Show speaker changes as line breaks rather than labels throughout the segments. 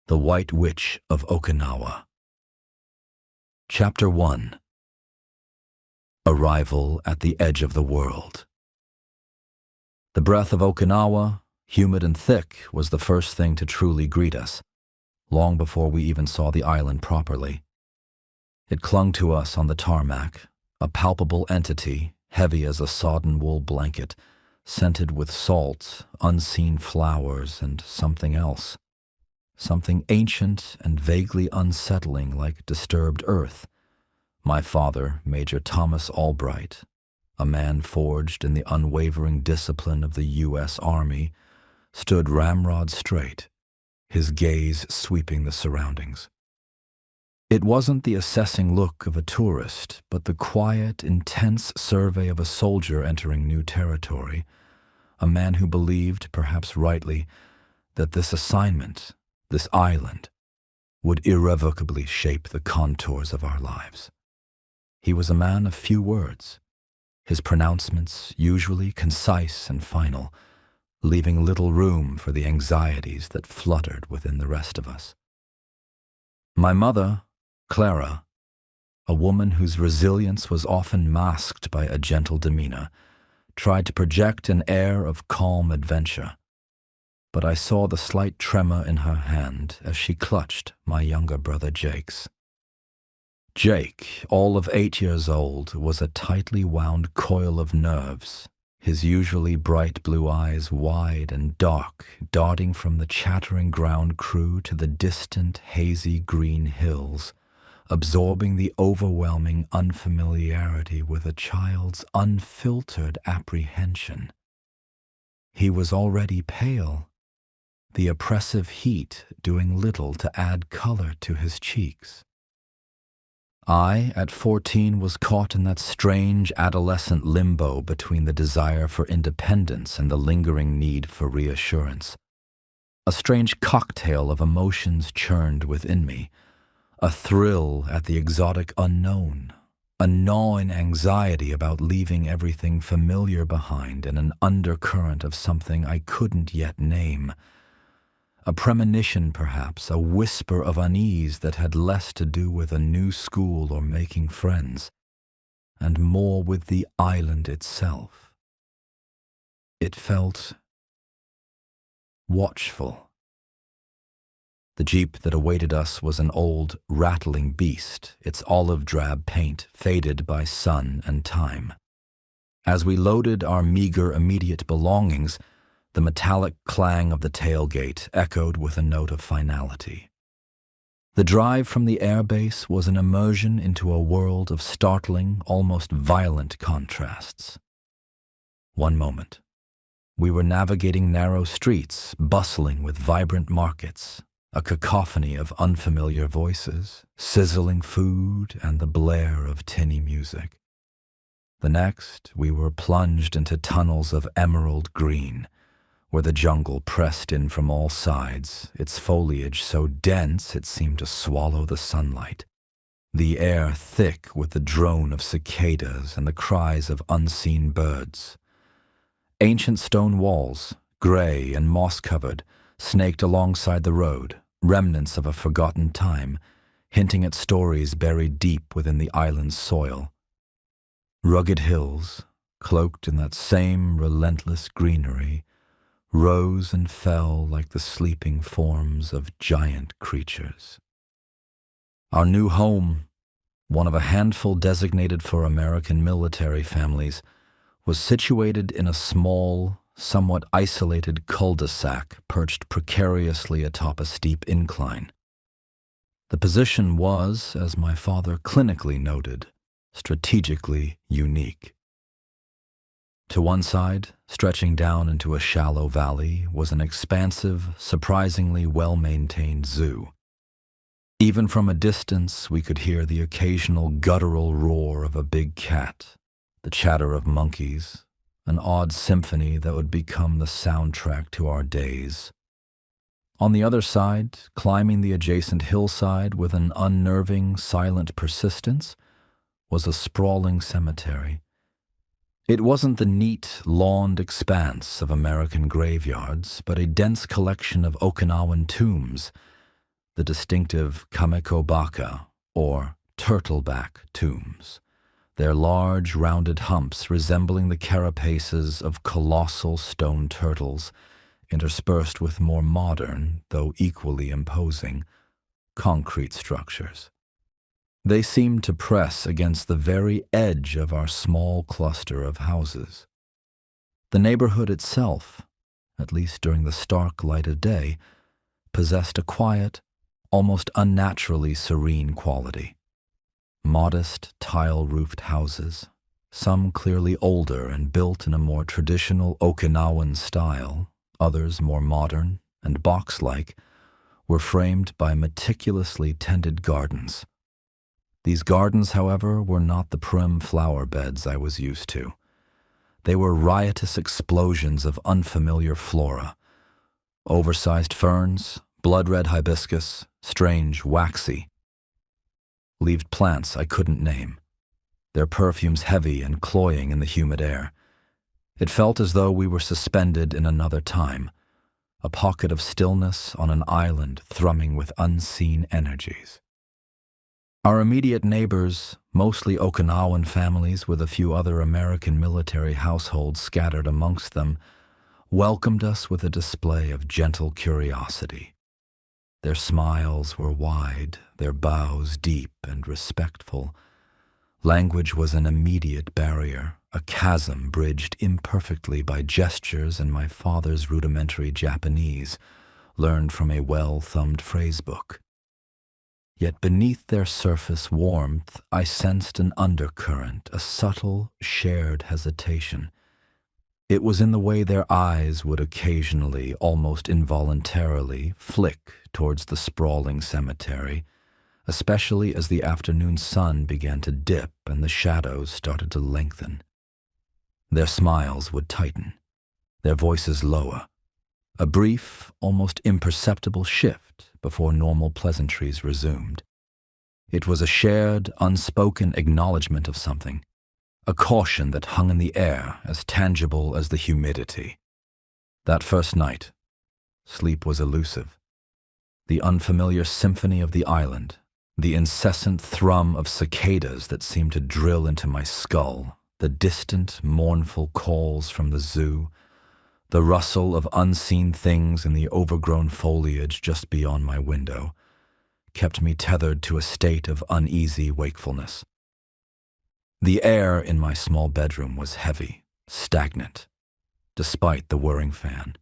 The White Witch of Okinawa. Chapter 1. Arrival at the Edge of the World. The breath of Okinawa, humid and thick, was the first thing to truly greet us, long before we even saw the island properly. It clung to us on the tarmac, a palpable entity, heavy as a sodden wool blanket, scented with salt, unseen flowers, and something else. Something ancient and vaguely unsettling like disturbed earth. My father, Major Thomas Albright, a man forged in the unwavering discipline of the U.S. Army, stood ramrod straight, his gaze sweeping the surroundings. It wasn't the assessing look of a tourist, but the quiet, intense survey of a soldier entering new territory, a man who believed, perhaps rightly, that this assignment, this island, would irrevocably shape the contours of our lives. He was a man of few words, his pronouncements usually concise and final, leaving little room for the anxieties that fluttered within the rest of us. My mother, Clara, a woman whose resilience was often masked by a gentle demeanor, tried to project an air of calm adventure, but I saw the slight tremor in her hand as she clutched my younger brother Jake's. Jake, all of 8 years old, was a tightly wound coil of nerves, his usually bright blue eyes wide and dark, darting from the chattering ground crew to the distant, hazy green hills, absorbing the overwhelming unfamiliarity with a child's unfiltered apprehension. He was already pale, the oppressive heat doing little to add color to his cheeks. I, at 14, was caught in that strange adolescent limbo between the desire for independence and the lingering need for reassurance. A strange cocktail of emotions churned within me, a thrill at the exotic unknown, a gnawing anxiety about leaving everything familiar behind, and an undercurrent of something I couldn't yet name. A premonition, perhaps, a whisper of unease that had less to do with a new school or making friends, and more with the island itself. It felt watchful. The jeep that awaited us was an old, rattling beast, its olive-drab paint faded by sun and time. As we loaded our meager immediate belongings, the metallic clang of the tailgate echoed with a note of finality. The drive from the airbase was an immersion into a world of startling, almost violent contrasts. One moment, we were navigating narrow streets, bustling with vibrant markets, a cacophony of unfamiliar voices, sizzling food, and the blare of tinny music. The next, we were plunged into tunnels of emerald green, where the jungle pressed in from all sides, its foliage so dense it seemed to swallow the sunlight, the air thick with the drone of cicadas and the cries of unseen birds. Ancient stone walls, gray and moss-covered, snaked alongside the road, remnants of a forgotten time, hinting at stories buried deep within the island's soil. Rugged hills, cloaked in that same relentless greenery, rose and fell like the sleeping forms of giant creatures. Our new home, one of a handful designated for American military families, was situated in a small, somewhat isolated cul-de-sac perched precariously atop a steep incline. The position was, as my father clinically noted, strategically unique. To one side, stretching down into a shallow valley, was an expansive, surprisingly well-maintained zoo. Even from a distance, we could hear the occasional guttural roar of a big cat, the chatter of monkeys, an odd symphony that would become the soundtrack to our days. On the other side, climbing the adjacent hillside with an unnerving, silent persistence, was a sprawling cemetery. It wasn't the neat, lawned expanse of American graveyards, but a dense collection of Okinawan tombs, the distinctive kamekobaka, or turtleback tombs, their large rounded humps resembling the carapaces of colossal stone turtles, interspersed with more modern, though equally imposing, concrete structures. They seemed to press against the very edge of our small cluster of houses. The neighborhood itself, at least during the stark light of day, possessed a quiet, almost unnaturally serene quality. Modest, tile-roofed houses, some clearly older and built in a more traditional Okinawan style, others more modern and box-like, were framed by meticulously tended gardens. These gardens, however, were not the prim flower beds I was used to. They were riotous explosions of unfamiliar flora, oversized ferns, blood-red hibiscus, strange, waxy, leaved plants I couldn't name, their perfumes heavy and cloying in the humid air. It felt as though we were suspended in another time, a pocket of stillness on an island thrumming with unseen energies. Our immediate neighbors, mostly Okinawan families with a few other American military households scattered amongst them, welcomed us with a display of gentle curiosity. Their smiles were wide, their bows deep and respectful. Language was an immediate barrier, a chasm bridged imperfectly by gestures and my father's rudimentary Japanese, learned from a well-thumbed phrasebook. Yet beneath their surface warmth, I sensed an undercurrent, a subtle, shared hesitation. It was in the way their eyes would occasionally, almost involuntarily, flick towards the sprawling cemetery, especially as the afternoon sun began to dip and the shadows started to lengthen. Their smiles would tighten, their voices lower, a brief, almost imperceptible shift before normal pleasantries resumed. It was a shared, unspoken acknowledgement of something, a caution that hung in the air as tangible as the humidity. That first night, sleep was elusive. The unfamiliar symphony of the island, the incessant thrum of cicadas that seemed to drill into my skull, the distant, mournful calls from the zoo, the rustle of unseen things in the overgrown foliage just beyond my window, kept me tethered to a state of uneasy wakefulness. The air in my small bedroom was heavy, stagnant, despite the whirring fan.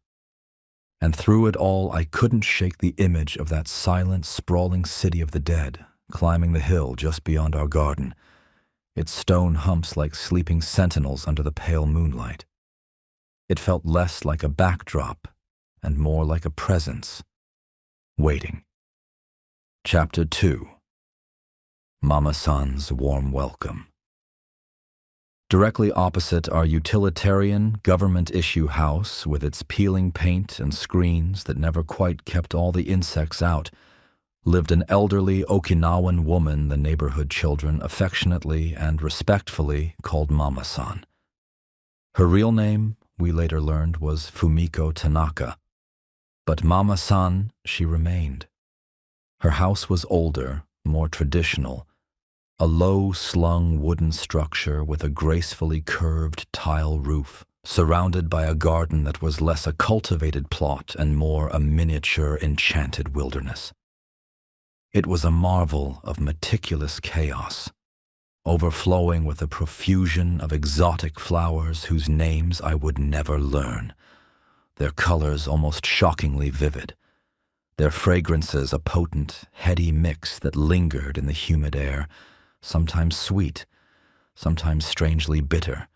And through it all, I couldn't shake the image of that silent, sprawling city of the dead, climbing the hill just beyond our garden, its stone humps like sleeping sentinels under the pale moonlight. It felt less like a backdrop and more like a presence, waiting. Chapter 2. Mama-san's Warm Welcome. Directly opposite our utilitarian, government-issue house, with its peeling paint and screens that never quite kept all the insects out, lived an elderly Okinawan woman the neighborhood children affectionately and respectfully called Mama-san. Her real name, we later learned, was Fumiko Tanaka, but Mama-san she remained. Her house was older, more traditional, a low-slung wooden structure with a gracefully curved tile roof, surrounded by a garden that was less a cultivated plot and more a miniature enchanted wilderness. It was a marvel of meticulous chaos, overflowing with a profusion of exotic flowers whose names I would never learn, their colors almost shockingly vivid, their fragrances a potent, heady mix that lingered in the humid air, sometimes sweet, sometimes strangely bitter,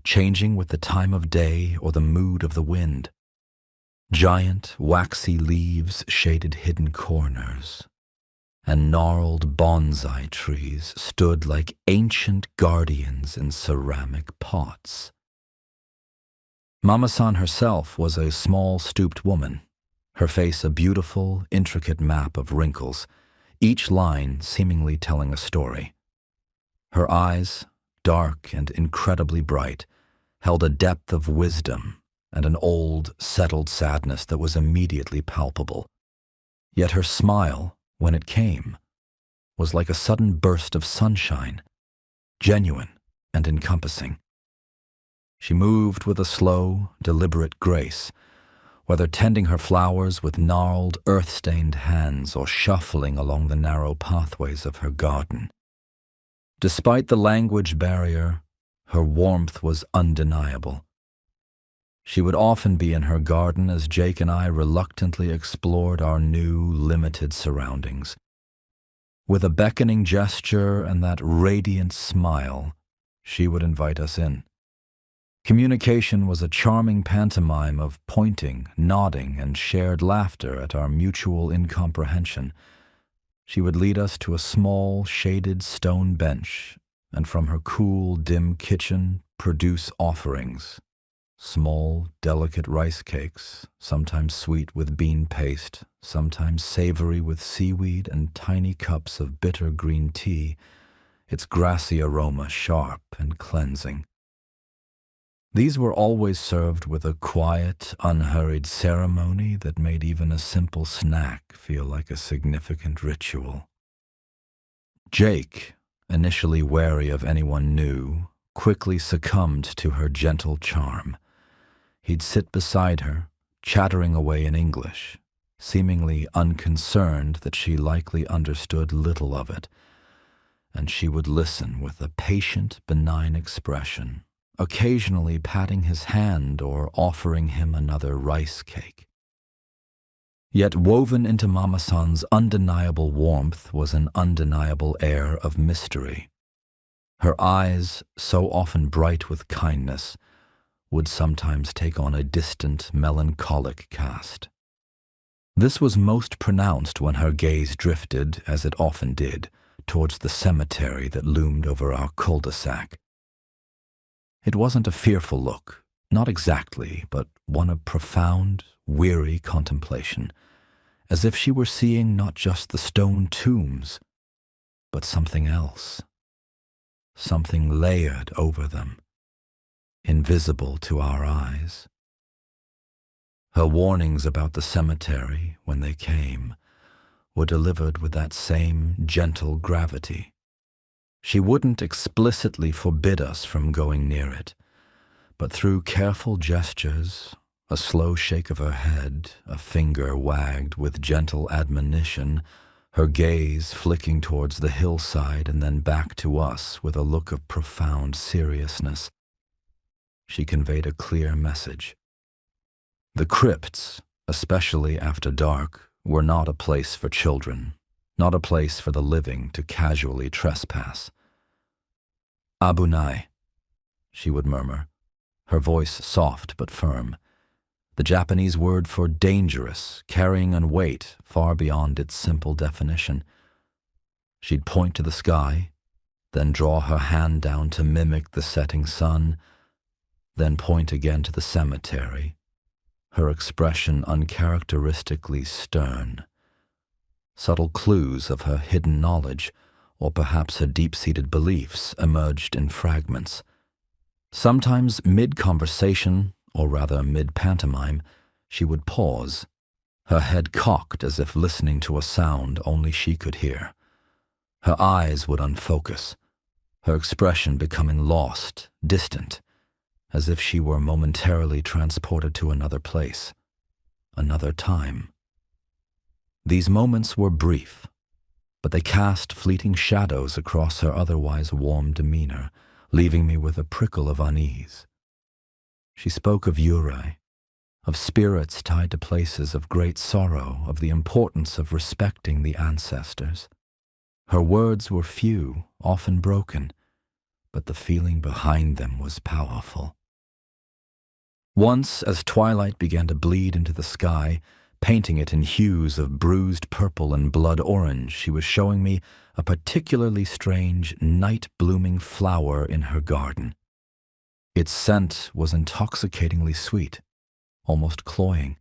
changing with the time of day or the mood of the wind. Giant, waxy leaves shaded hidden corners, and gnarled bonsai trees stood like ancient guardians in ceramic pots. Mama-san herself was a small, stooped woman, her face a beautiful, intricate map of wrinkles, each line seemingly telling a story. Her eyes, dark and incredibly bright, held a depth of wisdom and an old, settled sadness that was immediately palpable. Yet her smile, when it came, was like a sudden burst of sunshine, genuine and encompassing. She moved with a slow, deliberate grace, whether tending her flowers with gnarled, earth-stained hands or shuffling along the narrow pathways of her garden. Despite the language barrier, her warmth was undeniable. She would often be in her garden as Jake and I reluctantly explored our new, limited surroundings. With a beckoning gesture and that radiant smile, she would invite us in. Communication was a charming pantomime of pointing, nodding, and shared laughter at our mutual incomprehension. She would lead us to a small, shaded stone bench, and from her cool, dim kitchen produce offerings. Small, delicate rice cakes, sometimes sweet with bean paste, sometimes savory with seaweed, and tiny cups of bitter green tea, its grassy aroma sharp and cleansing. These were always served with a quiet, unhurried ceremony that made even a simple snack feel like a significant ritual. Jake, initially wary of anyone new, quickly succumbed to her gentle charm. He'd sit beside her, chattering away in English, seemingly unconcerned that she likely understood little of it, and she would listen with a patient, benign expression, occasionally patting his hand or offering him another rice cake. Yet woven into Mama-san's undeniable warmth was an undeniable air of mystery. Her eyes, so often bright with kindness, would sometimes take on a distant, melancholic cast. This was most pronounced when her gaze drifted, as it often did, towards the cemetery that loomed over our cul-de-sac. It wasn't a fearful look, not exactly, but one of profound, weary contemplation, as if she were seeing not just the stone tombs, but something else, something layered over them, invisible to our eyes. Her warnings about the cemetery, when they came, were delivered with that same gentle gravity. She wouldn't explicitly forbid us from going near it, but through careful gestures, a slow shake of her head, a finger wagged with gentle admonition, her gaze flicking towards the hillside and then back to us with a look of profound seriousness, she conveyed a clear message. The crypts, especially after dark, were not a place for children, not a place for the living to casually trespass. "Abunai," she would murmur, her voice soft but firm, the Japanese word for dangerous, carrying a weight far beyond its simple definition. She'd point to the sky, then draw her hand down to mimic the setting sun, then point again to the cemetery, her expression uncharacteristically stern. Subtle clues of her hidden knowledge, or perhaps her deep-seated beliefs, emerged in fragments. Sometimes mid-conversation, or rather mid-pantomime, she would pause, her head cocked as if listening to a sound only she could hear. Her eyes would unfocus, her expression becoming lost, distant, as if she were momentarily transported to another place, another time. These moments were brief, but they cast fleeting shadows across her otherwise warm demeanor, leaving me with a prickle of unease. She spoke of yurei, of spirits tied to places of great sorrow, of the importance of respecting the ancestors. Her words were few, often broken, but the feeling behind them was powerful. Once, as twilight began to bleed into the sky, painting it in hues of bruised purple and blood orange, she was showing me a particularly strange, night-blooming flower in her garden. Its scent was intoxicatingly sweet, almost cloying.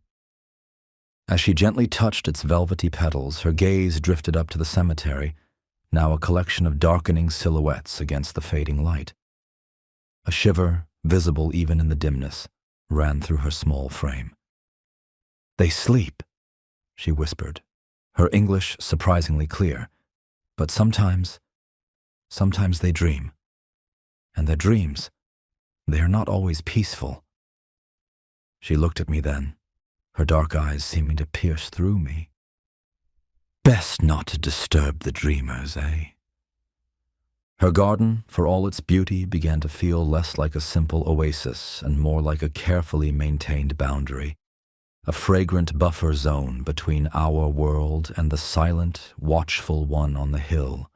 As she gently touched its velvety petals, her gaze drifted up to the cemetery, now a collection of darkening silhouettes against the fading light. A shiver, visible even in the dimness, ran through her small frame. "They sleep," she whispered, her English surprisingly clear. But sometimes they dream. And their dreams, they are not always peaceful. She looked at me then, her dark eyes seeming to pierce through me. Best not to disturb the dreamers, eh? Her garden, for all its beauty, began to feel less like a simple oasis and more like a carefully maintained boundary, a fragrant buffer zone between our world and the silent, watchful one on the hill.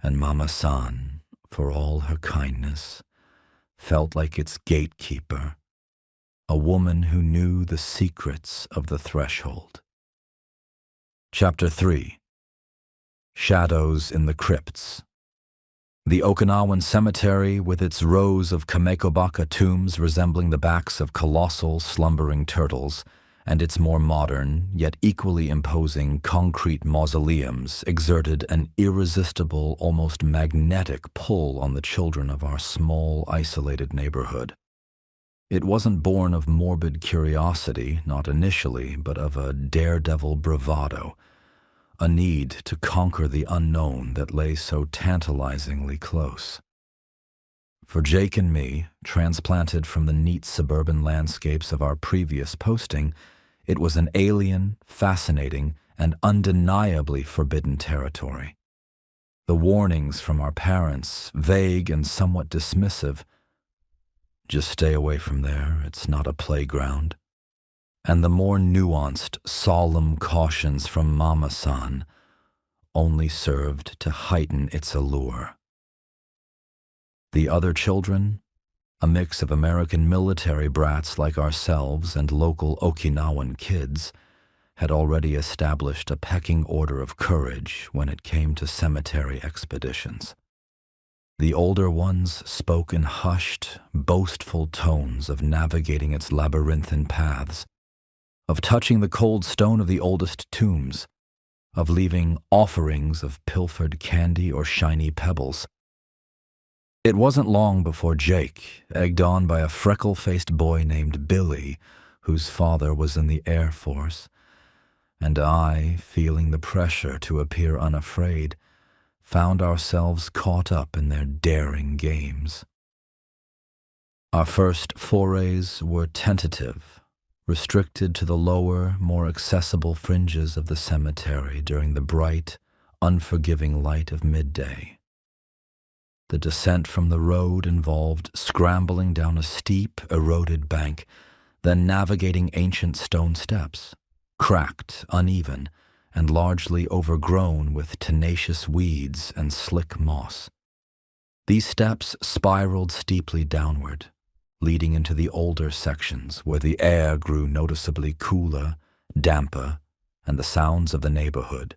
And Mama-san, for all her kindness, felt like its gatekeeper, a woman who knew the secrets of the threshold. Chapter 3. Shadows in the Crypts. The Okinawan cemetery, with its rows of kamekobaka tombs resembling the backs of colossal, slumbering turtles, and its more modern, yet equally imposing concrete mausoleums, exerted an irresistible, almost magnetic pull on the children of our small, isolated neighborhood. It wasn't born of morbid curiosity, not initially, but of a daredevil bravado, a need to conquer the unknown that lay so tantalizingly close. For Jake and me, transplanted from the neat suburban landscapes of our previous posting, it was an alien, fascinating, and undeniably forbidden territory. The warnings from our parents, vague and somewhat dismissive, "Just stay away from there, it's not a playground," and the more nuanced, solemn cautions from Mama-san only served to heighten its allure. The other children, a mix of American military brats like ourselves and local Okinawan kids, had already established a pecking order of courage when it came to cemetery expeditions. The older ones spoke in hushed, boastful tones of navigating its labyrinthine paths, of touching the cold stone of the oldest tombs, of leaving offerings of pilfered candy or shiny pebbles. It wasn't long before Jake, egged on by a freckle-faced boy named Billy, whose father was in the Air Force, and I, feeling the pressure to appear unafraid, found ourselves caught up in their daring games. Our first forays were tentative, restricted to the lower, more accessible fringes of the cemetery during the bright, unforgiving light of midday. The descent from the road involved scrambling down a steep, eroded bank, then navigating ancient stone steps, cracked, uneven, and largely overgrown with tenacious weeds and slick moss. These steps spiraled steeply downward, leading into the older sections where the air grew noticeably cooler, damper, and the sounds of the neighborhood,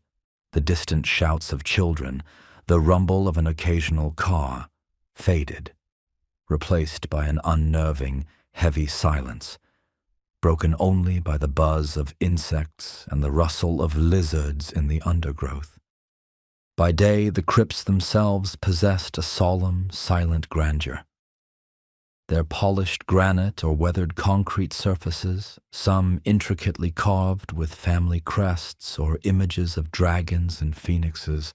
the distant shouts of children, the rumble of an occasional car, faded, replaced by an unnerving, heavy silence, broken only by the buzz of insects and the rustle of lizards in the undergrowth. By day, the crypts themselves possessed a solemn, silent grandeur. Their polished granite or weathered concrete surfaces, some intricately carved with family crests or images of dragons and phoenixes,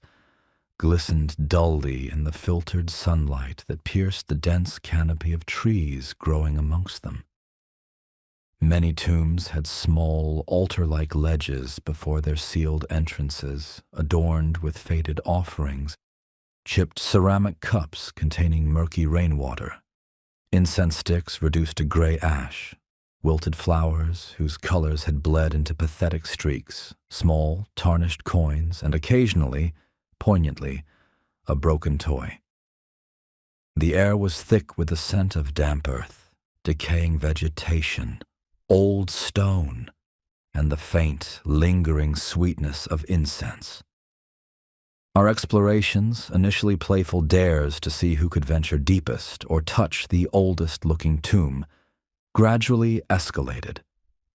glistened dully in the filtered sunlight that pierced the dense canopy of trees growing amongst them. Many tombs had small, altar-like ledges before their sealed entrances, adorned with faded offerings, chipped ceramic cups containing murky rainwater, incense sticks reduced to gray ash, wilted flowers whose colors had bled into pathetic streaks, small, tarnished coins, and occasionally, poignantly, a broken toy. The air was thick with the scent of damp earth, decaying vegetation, old stone, and the faint, lingering sweetness of incense. Our explorations, initially playful dares to see who could venture deepest or touch the oldest-looking tomb, gradually escalated,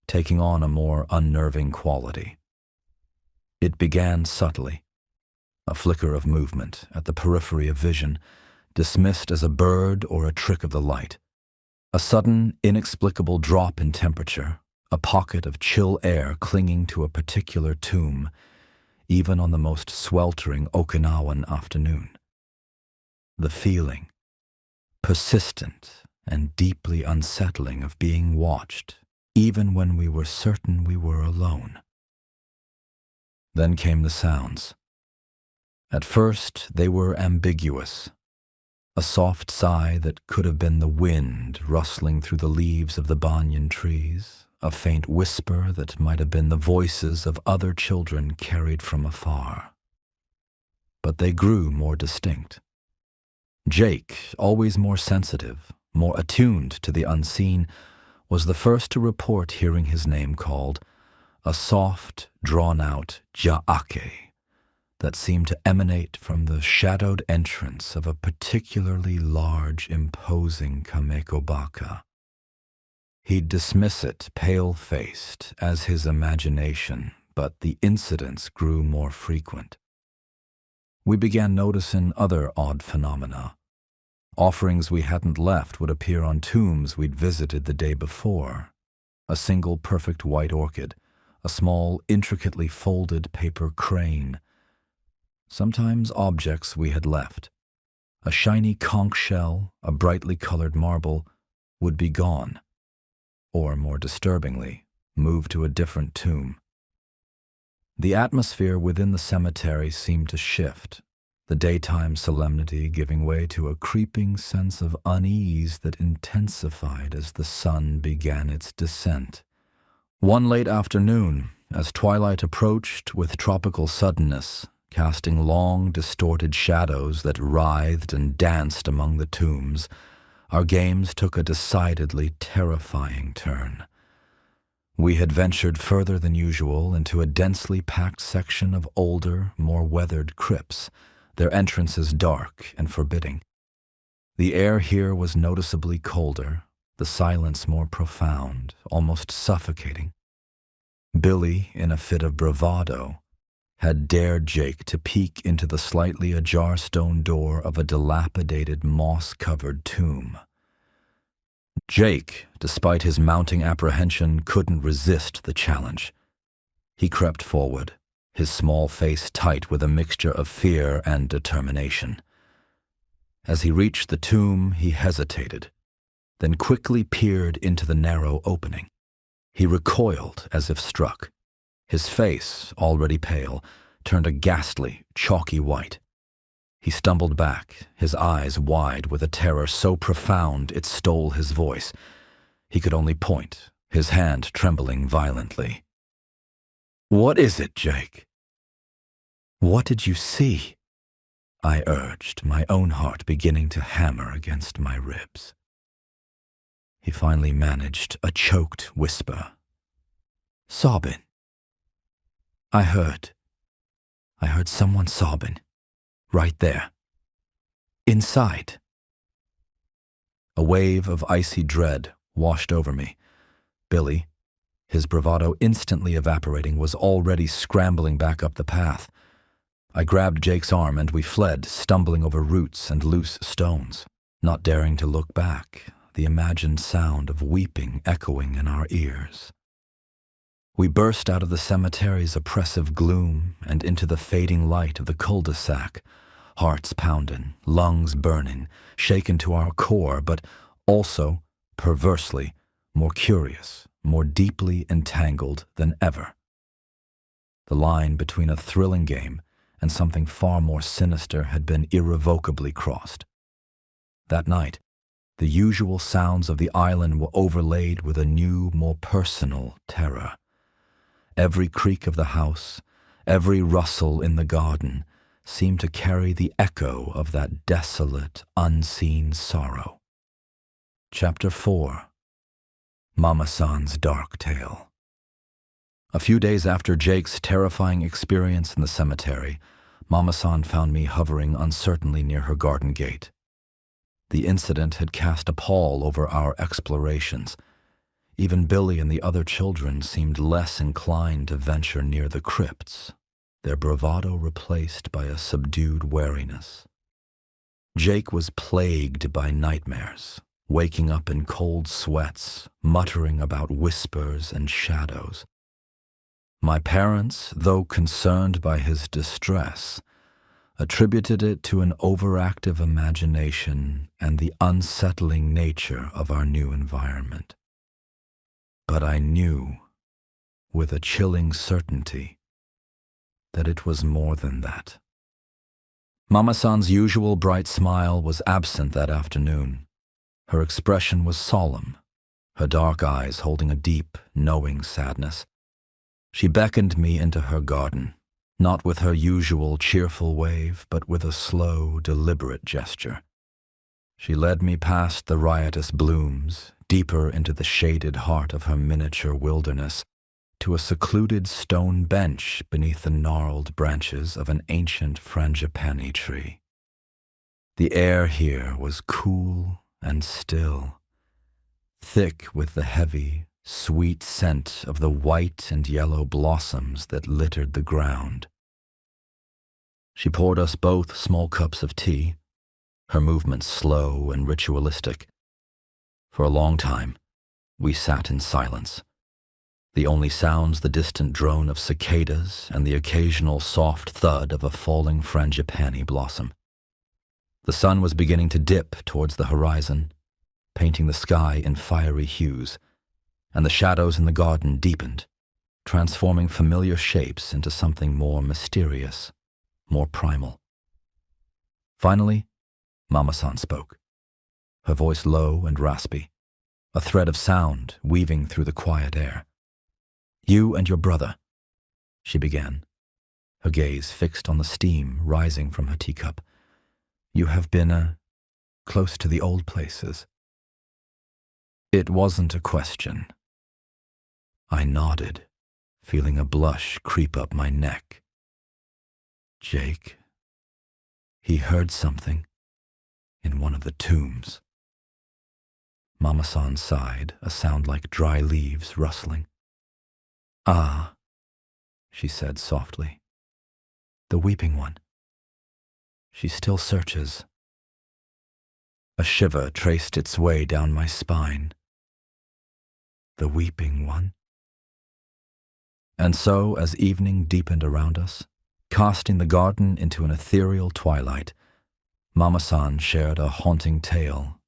taking on a more unnerving quality. It began subtly, a flicker of movement at the periphery of vision, dismissed as a bird or a trick of the light. A sudden, inexplicable drop in temperature, a pocket of chill air clinging to a particular tomb, even on the most sweltering Okinawan afternoon. The feeling, persistent and deeply unsettling, of being watched, even when we were certain we were alone. Then came the sounds. At first, they were ambiguous. A soft sigh that could have been the wind rustling through the leaves of the banyan trees, a faint whisper that might have been the voices of other children carried from afar. But they grew more distinct. Jake, always more sensitive, more attuned to the unseen, was the first to report hearing his name called, a soft, drawn-out ja'ake that seemed to emanate from the shadowed entrance of a particularly large, imposing kamekobaka. He'd dismiss it, pale-faced, as his imagination, but the incidents grew more frequent. We began noticing other odd phenomena. Offerings we hadn't left would appear on tombs we'd visited the day before. A single perfect white orchid, a small, intricately folded paper crane. Sometimes objects we had left. A shiny conch shell, a brightly colored marble, would be gone. Or, more disturbingly, move to a different tomb. The atmosphere within the cemetery seemed to shift, the daytime solemnity giving way to a creeping sense of unease that intensified as the sun began its descent. One late afternoon, as twilight approached with tropical suddenness, casting long, distorted shadows that writhed and danced among the tombs, our games took a decidedly terrifying turn. We had ventured further than usual into a densely packed section of older, more weathered crypts, their entrances dark and forbidding. The air here was noticeably colder, the silence more profound, almost suffocating. Billy, in a fit of bravado, had dared Jake to peek into the slightly ajar stone door of a dilapidated, moss-covered tomb. Jake, despite his mounting apprehension, couldn't resist the challenge. He crept forward, his small face tight with a mixture of fear and determination. As he reached the tomb, he hesitated, then quickly peered into the narrow opening. He recoiled as if struck. His face, already pale, turned a ghastly, chalky white. He stumbled back, his eyes wide with a terror so profound it stole his voice. He could only point, his hand trembling violently. "What is it, Jake?" "What did you see?" I urged, my own heart beginning to hammer against my ribs. He finally managed a choked whisper. "Sobbing. I heard someone sobbing. Right there. Inside." A wave of icy dread washed over me. Billy, his bravado instantly evaporating, was already scrambling back up the path. I grabbed Jake's arm and we fled, stumbling over roots and loose stones, not daring to look back, the imagined sound of weeping echoing in our ears. We burst out of the cemetery's oppressive gloom and into the fading light of the cul-de-sac, hearts pounding, lungs burning, shaken to our core, but also, perversely, more curious, more deeply entangled than ever. The line between a thrilling game and something far more sinister had been irrevocably crossed. That night, the usual sounds of the island were overlaid with a new, more personal terror. Every creak of the house, every rustle in the garden, seemed to carry the echo of that desolate, unseen sorrow. Chapter 4. Mama-san's Dark Tale. A few days after Jake's terrifying experience in the cemetery, Mama-san found me hovering uncertainly near her garden gate. The incident had cast a pall over our explorations. Even Billy and the other children seemed less inclined to venture near the crypts, their bravado replaced by a subdued wariness. Jake was plagued by nightmares, waking up in cold sweats, muttering about whispers and shadows. My parents, though concerned by his distress, attributed it to an overactive imagination and the unsettling nature of our new environment. But I knew, with a chilling certainty, that it was more than that. Mama-san's usual bright smile was absent that afternoon. Her expression was solemn, her dark eyes holding a deep, knowing sadness. She beckoned me into her garden, not with her usual cheerful wave, but with a slow, deliberate gesture. She led me past the riotous blooms, deeper into the shaded heart of her miniature wilderness, to a secluded stone bench beneath the gnarled branches of an ancient frangipani tree. The air here was cool and still, thick with the heavy, sweet scent of the white and yellow blossoms that littered the ground. She poured us both small cups of tea, her movements slow and ritualistic. For a long time, we sat in silence. The only sounds the distant drone of cicadas and the occasional soft thud of a falling frangipani blossom. The sun was beginning to dip towards the horizon, painting the sky in fiery hues, and the shadows in the garden deepened, transforming familiar shapes into something more mysterious, more primal. Finally, Mama-san spoke, her voice low and raspy, a thread of sound weaving through the quiet air. "You and your brother," she began, her gaze fixed on the steam rising from her teacup. "You have been, close to the old places." It wasn't a question. I nodded, feeling a blush creep up my neck. Jake, he heard something in one of the tombs. Mama-san sighed, a sound like dry leaves rustling. "Ah," she said softly. "The weeping one. She still searches." A shiver traced its way down my spine. The weeping one. And so, as evening deepened around us, casting the garden into an ethereal twilight, Mama-san shared a haunting tale,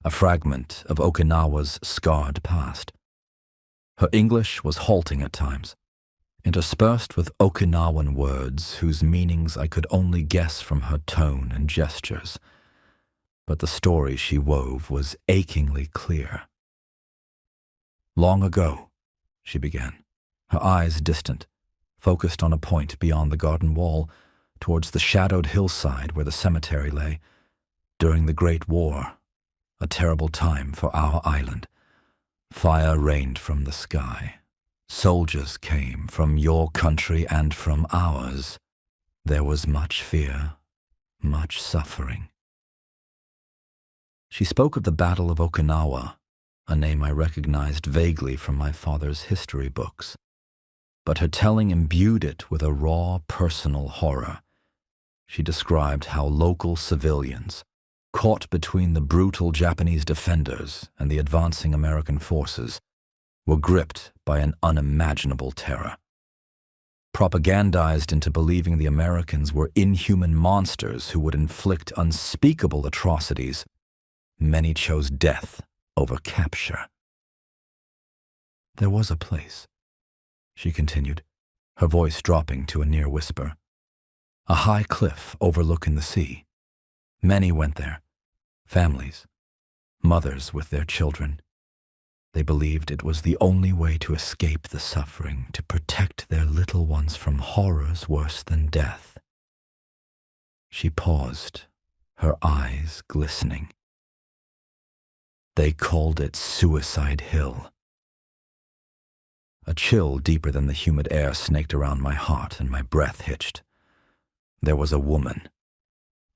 a fragment of Okinawa's scarred past. Her English was halting at times, interspersed with Okinawan words whose meanings I could only guess from her tone and gestures. But the story she wove was achingly clear. "Long ago," she began, her eyes distant, focused on a point beyond the garden wall, towards the shadowed hillside where the cemetery lay, "during the Great War, a terrible time for our island. Fire rained from the sky. Soldiers came from your country and from ours. There was much fear, much suffering." She spoke of the Battle of Okinawa, a name I recognized vaguely from my father's history books. But her telling imbued it with a raw, personal horror. She described how local civilians, caught between the brutal Japanese defenders and the advancing American forces, were gripped by an unimaginable terror. Propagandized into believing the Americans were inhuman monsters who would inflict unspeakable atrocities, many chose death over capture. "There was a place," she continued, her voice dropping to a near whisper, "a high cliff overlooking the sea. Many went there, families, mothers with their children. They believed it was the only way to escape the suffering, to protect their little ones from horrors worse than death." She paused, her eyes glistening. "They called it Suicide Hill." A chill deeper than the humid air snaked around my heart and my breath hitched. "There was a woman,"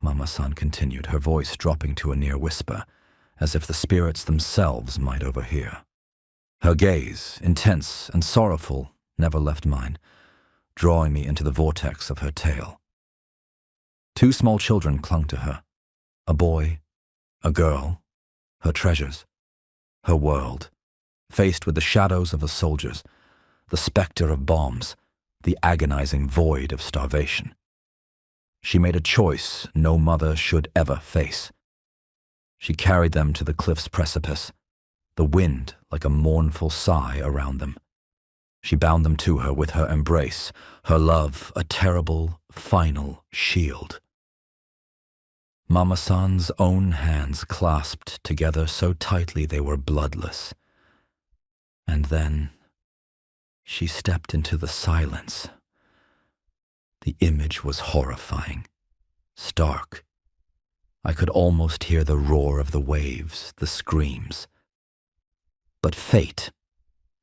Mama-san continued, her voice dropping to a near whisper, as if the spirits themselves might overhear. Her gaze, intense and sorrowful, never left mine, drawing me into the vortex of her tale. 2 small children clung to her, a boy, a girl, her treasures, her world, faced with the shadows of the soldiers, the specter of bombs, the agonizing void of starvation. She made a choice no mother should ever face. She carried them to the cliff's precipice, the wind like a mournful sigh around them. She bound them to her with her embrace, her love a terrible, final shield. Mama-san's own hands clasped together so tightly they were bloodless. And then she stepped into the silence. The image was horrifying, stark. I could almost hear the roar of the waves, the screams. But fate,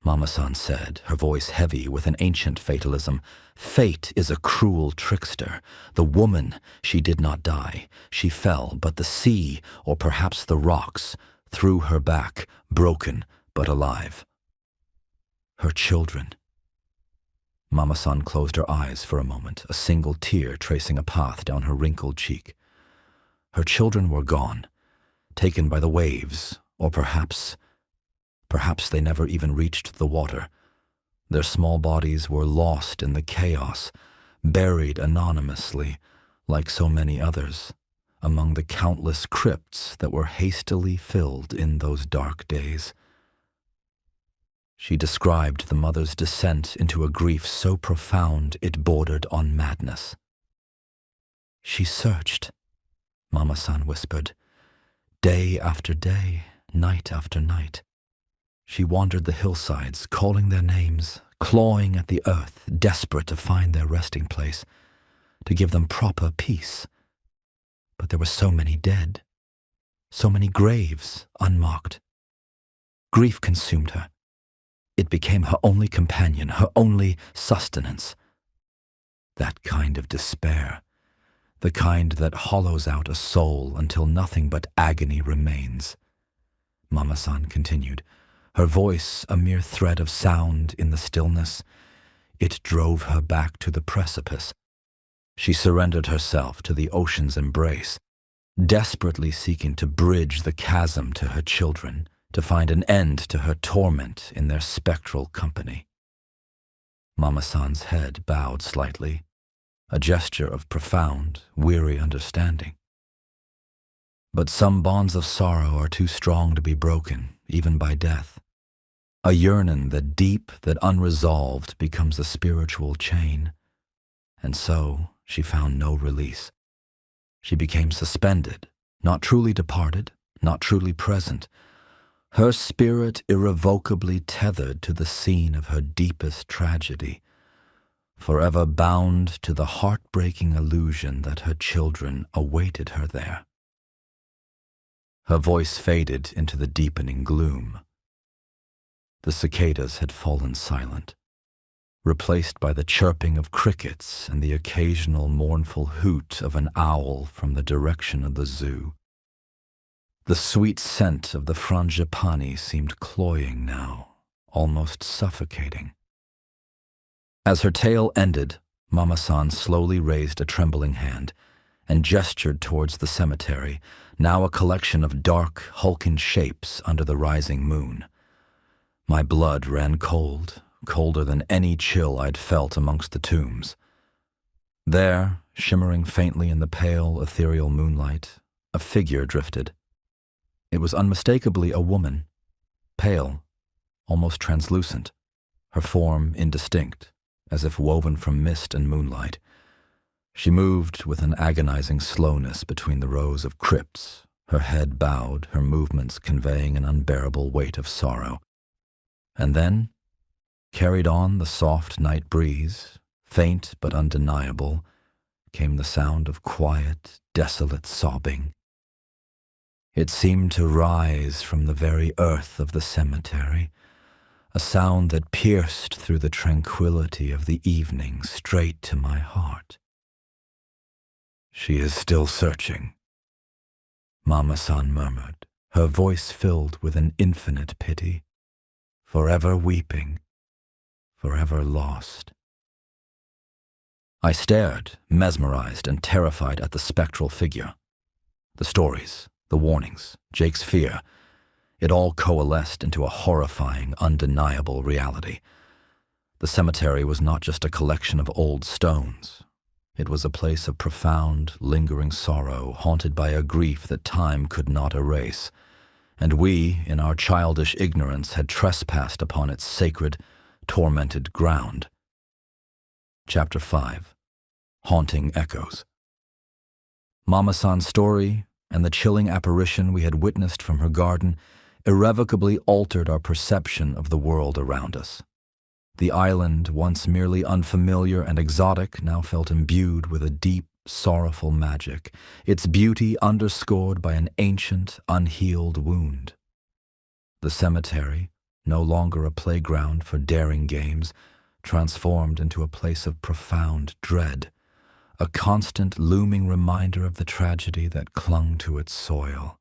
Mama-san said, her voice heavy with an ancient fatalism, fate is a cruel trickster. The woman, she did not die. She fell, but the sea, or perhaps the rocks, threw her back, broken but alive. Her children. Mama-san closed her eyes for a moment, a single tear tracing a path down her wrinkled cheek. Her children were gone, taken by the waves, or perhaps they never even reached the water. Their small bodies were lost in the chaos, buried anonymously, like so many others, among the countless crypts that were hastily filled in those dark days. She described the mother's descent into a grief so profound it bordered on madness. She searched, Mama-san whispered, day after day, night after night. She wandered the hillsides, calling their names, clawing at the earth, desperate to find their resting place, to give them proper peace. But there were so many dead, so many graves unmarked. Grief consumed her. It became her only companion, her only sustenance. That kind of despair, the kind that hollows out a soul until nothing but agony remains. Mama-san continued, her voice a mere thread of sound in the stillness. It drove her back to the precipice. She surrendered herself to the ocean's embrace, desperately seeking to bridge the chasm to her children, to find an end to her torment in their spectral company. Mama-san's head bowed slightly, a gesture of profound, weary understanding. But some bonds of sorrow are too strong to be broken, even by death. A yearning that deep, that unresolved, becomes a spiritual chain. And so she found no release. She became suspended, not truly departed, not truly present, her spirit irrevocably tethered to the scene of her deepest tragedy, forever bound to the heartbreaking illusion that her children awaited her there. Her voice faded into the deepening gloom. The cicadas had fallen silent, replaced by the chirping of crickets and the occasional mournful hoot of an owl from the direction of the zoo. The sweet scent of the frangipani seemed cloying now, almost suffocating. As her tale ended, Mama-san slowly raised a trembling hand and gestured towards the cemetery, now a collection of dark, hulking shapes under the rising moon. My blood ran cold, colder than any chill I'd felt amongst the tombs. There, shimmering faintly in the pale, ethereal moonlight, a figure drifted. It was unmistakably a woman, pale, almost translucent, her form indistinct, as if woven from mist and moonlight. She moved with an agonizing slowness between the rows of crypts, her head bowed, her movements conveying an unbearable weight of sorrow. And then, carried on the soft night breeze, faint but undeniable, came the sound of quiet, desolate sobbing. It seemed to rise from the very earth of the cemetery, a sound that pierced through the tranquility of the evening straight to my heart. She is still searching, Mama-san murmured, her voice filled with an infinite pity, forever weeping, forever lost. I stared, mesmerized and terrified at the spectral figure. The stories, the warnings, Jake's fear, it all coalesced into a horrifying, undeniable reality. The cemetery was not just a collection of old stones. It was a place of profound, lingering sorrow, haunted by a grief that time could not erase. And we, in our childish ignorance, had trespassed upon its sacred, tormented ground. Chapter 5. Haunting Echoes. Mama-san's story and the chilling apparition we had witnessed from her garden irrevocably altered our perception of the world around us. The island, once merely unfamiliar and exotic, now felt imbued with a deep, sorrowful magic, its beauty underscored by an ancient, unhealed wound. The cemetery, no longer a playground for daring games, transformed into a place of profound dread, a constant looming reminder of the tragedy that clung to its soil.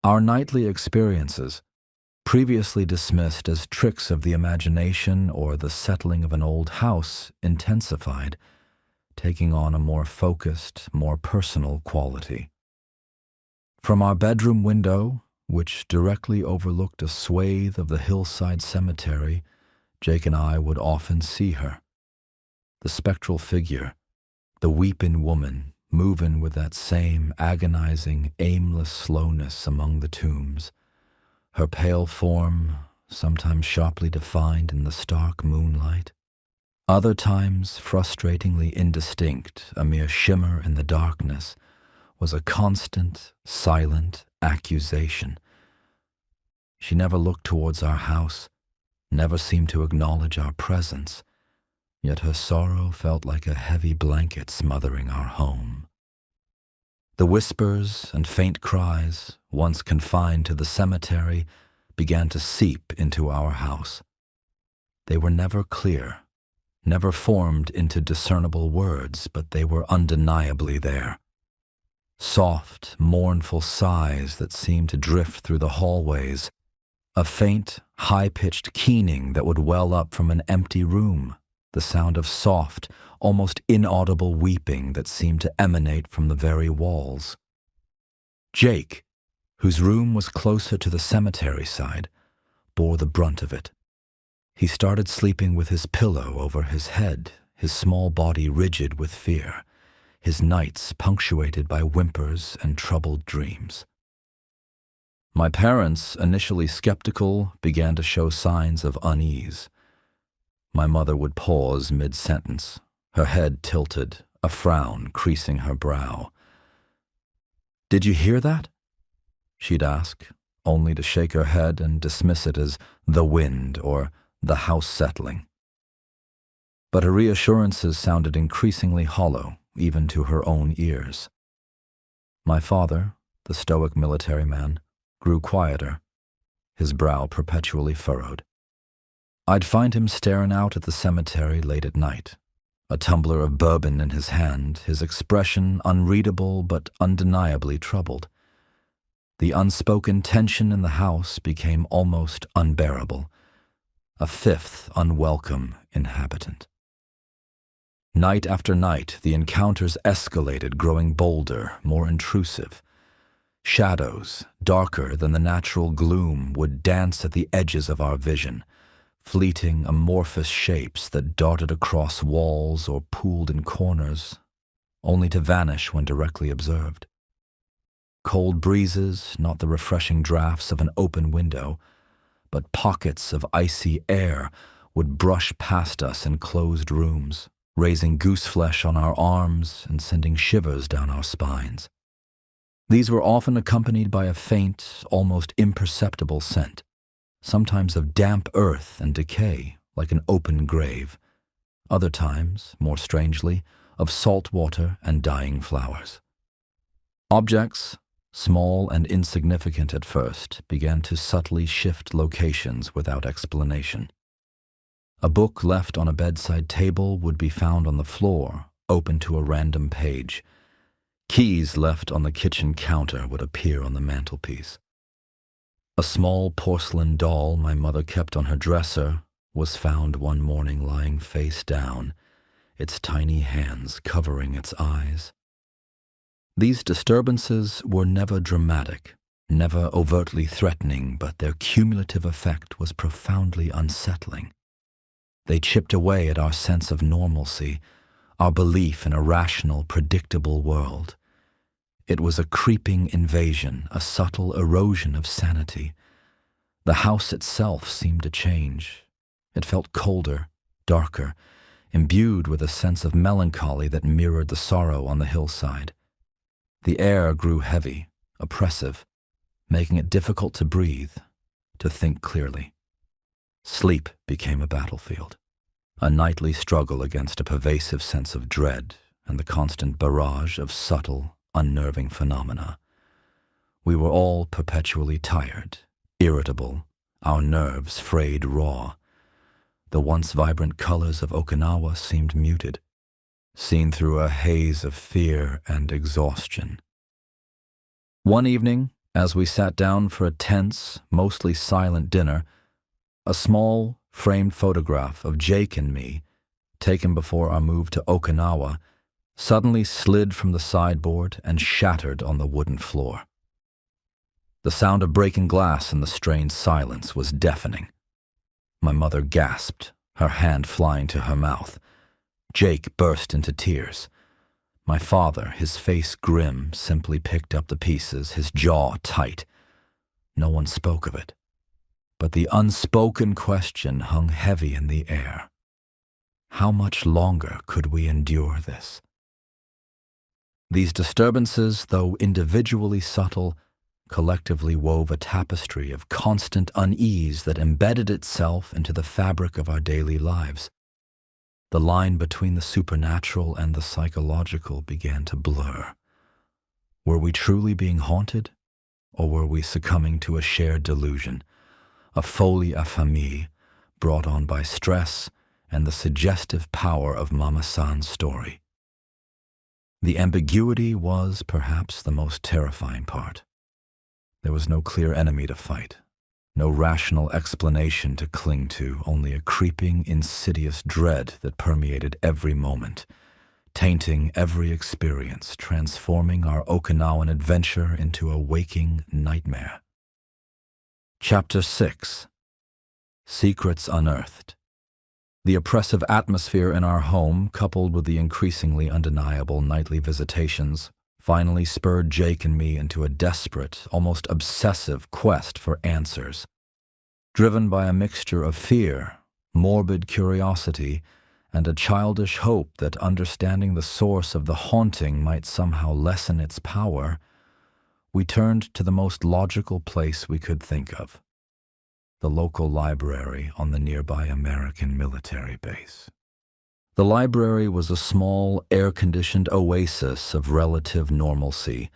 Our nightly experiences, previously dismissed as tricks of the imagination or the settling of an old house, intensified, taking on a more focused, more personal quality. From our bedroom window, which directly overlooked a swathe of the hillside cemetery, Jake and I would often see her. The spectral figure, the weeping woman, moving with that same agonizing, aimless slowness among the tombs. Her pale form, sometimes sharply defined in the stark moonlight, other times frustratingly indistinct, a mere shimmer in the darkness, was a constant, silent accusation. She never looked towards our house, never seemed to acknowledge our presence, yet her sorrow felt like a heavy blanket smothering our home. The whispers and faint cries, once confined to the cemetery, began to seep into our house. They were never clear, never formed into discernible words, but they were undeniably there. Soft, mournful sighs that seemed to drift through the hallways, a faint, high-pitched keening that would well up from an empty room, the sound of soft, almost inaudible weeping that seemed to emanate from the very walls. Jake, whose room was closer to the cemetery side, bore the brunt of it. He started sleeping with his pillow over his head, his small body rigid with fear, his nights punctuated by whimpers and troubled dreams. My parents, initially skeptical, began to show signs of unease. My mother would pause mid-sentence, her head tilted, a frown creasing her brow. "Did you hear that?" she'd ask, only to shake her head and dismiss it as the wind or the house settling. But her reassurances sounded increasingly hollow, even to her own ears. My father, the stoic military man, grew quieter, his brow perpetually furrowed. I'd find him staring out at the cemetery late at night, a tumbler of bourbon in his hand, his expression unreadable but undeniably troubled. The unspoken tension in the house became almost unbearable, a fifth unwelcome inhabitant. Night after night, the encounters escalated, growing bolder, more intrusive. Shadows, darker than the natural gloom, would dance at the edges of our vision, fleeting amorphous shapes that darted across walls or pooled in corners, only to vanish when directly observed. Cold breezes, not the refreshing drafts of an open window, but pockets of icy air, would brush past us in closed rooms, raising gooseflesh on our arms and sending shivers down our spines. These were often accompanied by a faint, almost imperceptible scent, sometimes of damp earth and decay, like an open grave, other times, more strangely, of salt water and dying flowers. Objects, small and insignificant at first, began to subtly shift locations without explanation. A book left on a bedside table would be found on the floor, open to a random page. Keys left on the kitchen counter would appear on the mantelpiece. A small porcelain doll my mother kept on her dresser was found one morning lying face down, its tiny hands covering its eyes. These disturbances were never dramatic, never overtly threatening, but their cumulative effect was profoundly unsettling. They chipped away at our sense of normalcy, our belief in a rational, predictable world. It was a creeping invasion, a subtle erosion of sanity. The house itself seemed to change. It felt colder, darker, imbued with a sense of melancholy that mirrored the sorrow on the hillside. The air grew heavy, oppressive, making it difficult to breathe, to think clearly. Sleep became a battlefield, a nightly struggle against a pervasive sense of dread and the constant barrage of subtle, unnerving phenomena. We were all perpetually tired, irritable, our nerves frayed raw. The once vibrant colors of Okinawa seemed muted, seen through a haze of fear and exhaustion. One evening, as we sat down for a tense, mostly silent dinner, a small, framed photograph of Jake and me, taken before our move to Okinawa, suddenly slid from the sideboard and shattered on the wooden floor. The sound of breaking glass in the strained silence was deafening. My mother gasped, her hand flying to her mouth. Jake burst into tears. My father, his face grim, simply picked up the pieces, his jaw tight. No one spoke of it. But the unspoken question hung heavy in the air. How much longer could we endure this? These disturbances, though individually subtle, collectively wove a tapestry of constant unease that embedded itself into the fabric of our daily lives. The line between the supernatural and the psychological began to blur. Were we truly being haunted, or were we succumbing to a shared delusion, a folie à famille brought on by stress and the suggestive power of Mama San's story? The ambiguity was perhaps the most terrifying part. There was no clear enemy to fight, no rational explanation to cling to, only a creeping, insidious dread that permeated every moment, tainting every experience, transforming our Okinawan adventure into a waking nightmare. Chapter 6. Secrets Unearthed. The oppressive atmosphere in our home, coupled with the increasingly undeniable nightly visitations, finally spurred Jake and me into a desperate, almost obsessive quest for answers. Driven by a mixture of fear, morbid curiosity, and a childish hope that understanding the source of the haunting might somehow lessen its power, we turned to the most logical place we could think of: the local library on the nearby American military base. The library was a small, air-conditioned oasis of relative normalcy,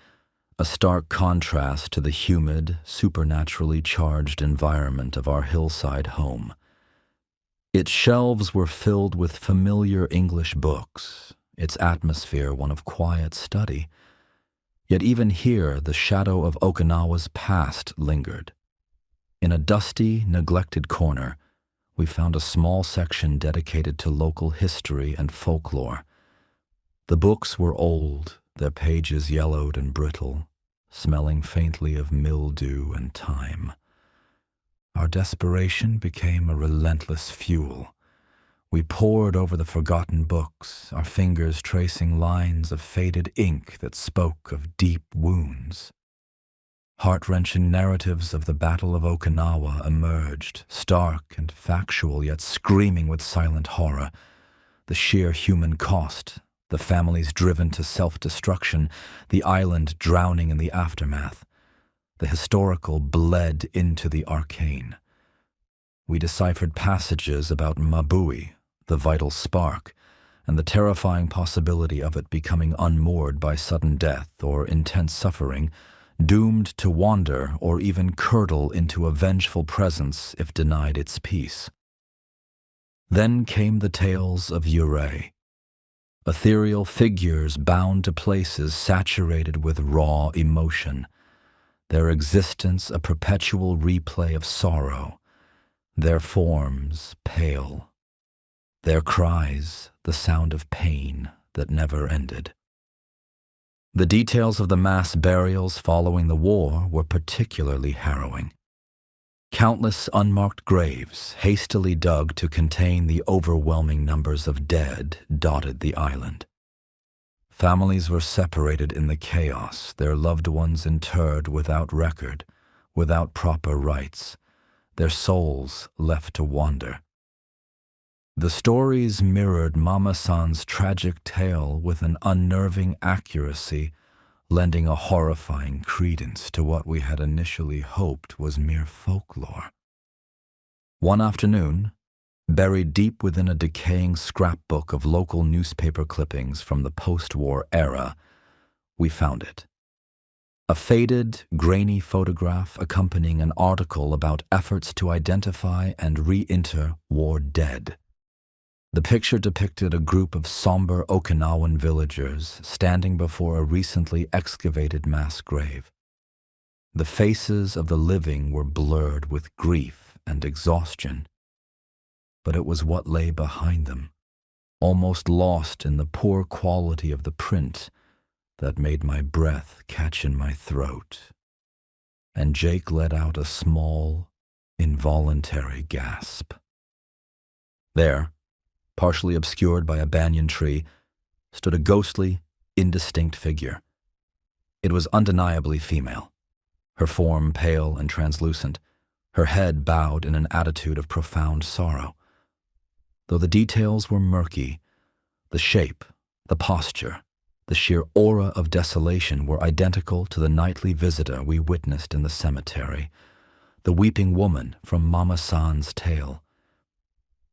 a stark contrast to the humid, supernaturally charged environment of our hillside home. Its shelves were filled with familiar English books, its atmosphere one of quiet study. Yet even here, the shadow of Okinawa's past lingered. In a dusty, neglected corner, we found a small section dedicated to local history and folklore. The books were old, their pages yellowed and brittle, smelling faintly of mildew and time. Our desperation became a relentless fuel. We pored over the forgotten books, our fingers tracing lines of faded ink that spoke of deep wounds. Heart-wrenching narratives of the Battle of Okinawa emerged, stark and factual, yet screaming with silent horror. The sheer human cost, the families driven to self-destruction, the island drowning in the aftermath. The historical bled into the arcane. We deciphered passages about Mabui, the vital spark, and the terrifying possibility of it becoming unmoored by sudden death or intense suffering, doomed to wander or even curdle into a vengeful presence if denied its peace. Then came the tales of eerie, ethereal figures bound to places saturated with raw emotion, their existence a perpetual replay of sorrow, their forms pale, their cries the sound of pain that never ended. The details of the mass burials following the war were particularly harrowing. Countless unmarked graves, hastily dug to contain the overwhelming numbers of dead, dotted the island. Families were separated in the chaos, their loved ones interred without record, without proper rites, their souls left to wander. The stories mirrored Mama-san's tragic tale with an unnerving accuracy, lending a horrifying credence to what we had initially hoped was mere folklore. One afternoon, buried deep within a decaying scrapbook of local newspaper clippings from the post-war era, we found it. A faded, grainy photograph accompanying an article about efforts to identify and reinter war dead. The picture depicted a group of somber Okinawan villagers standing before a recently excavated mass grave. The faces of the living were blurred with grief and exhaustion, but it was what lay behind them, almost lost in the poor quality of the print, that made my breath catch in my throat, and Jake let out a small, involuntary gasp. There, partially obscured by a banyan tree, stood a ghostly, indistinct figure. It was undeniably female, her form pale and translucent, her head bowed in an attitude of profound sorrow. Though the details were murky, the shape, the posture, the sheer aura of desolation were identical to the nightly visitor we witnessed in the cemetery, the weeping woman from Mama-san's tale.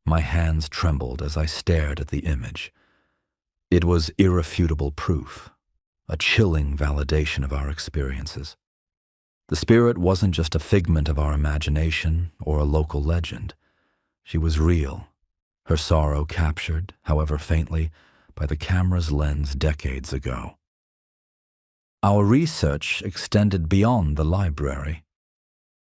My hands trembled as I stared at the image. It was irrefutable proof, a chilling validation of our experiences. The spirit wasn't just a figment of our imagination or a local legend. She was real, her sorrow captured, however faintly, by the camera's lens decades ago. Our research extended beyond the library.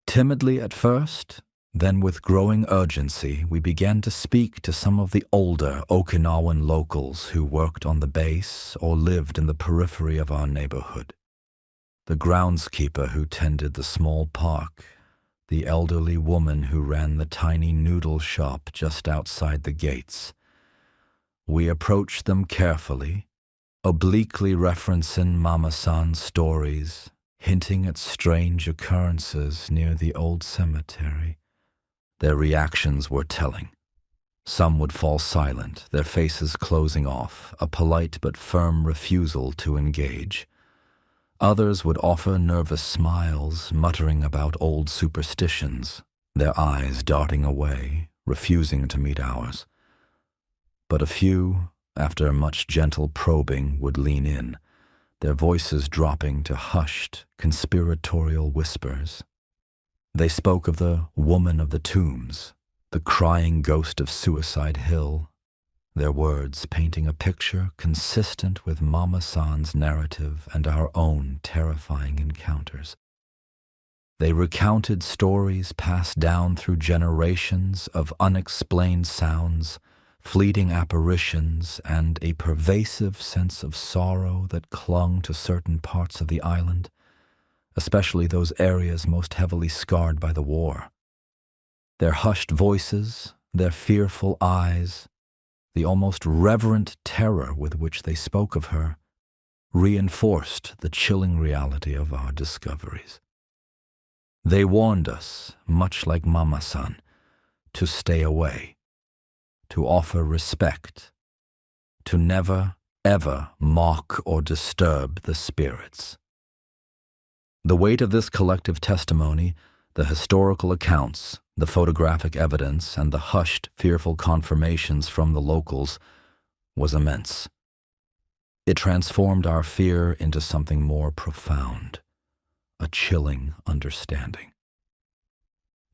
Timidly at first, then with growing urgency, we began to speak to some of the older Okinawan locals who worked on the base or lived in the periphery of our neighborhood. The groundskeeper who tended the small park, the elderly woman who ran the tiny noodle shop just outside the gates. We approached them carefully, obliquely referencing Mama-san's stories, hinting at strange occurrences near the old cemetery. Their reactions were telling. Some would fall silent, their faces closing off, a polite but firm refusal to engage. Others would offer nervous smiles, muttering about old superstitions, their eyes darting away, refusing to meet ours. But a few, after much gentle probing, would lean in, their voices dropping to hushed, conspiratorial whispers. They spoke of the woman of the tombs, the crying ghost of Suicide Hill, their words painting a picture consistent with Mama-san's narrative and our own terrifying encounters. They recounted stories passed down through generations of unexplained sounds, fleeting apparitions, and a pervasive sense of sorrow that clung to certain parts of the island, especially those areas most heavily scarred by the war. Their hushed voices, their fearful eyes, the almost reverent terror with which they spoke of her, reinforced the chilling reality of our discoveries. They warned us, much like Mama-san, to stay away, to offer respect, to never, ever mock or disturb the spirits. The weight of this collective testimony, the historical accounts, the photographic evidence, and the hushed, fearful confirmations from the locals was immense. It transformed our fear into something more profound, a chilling understanding.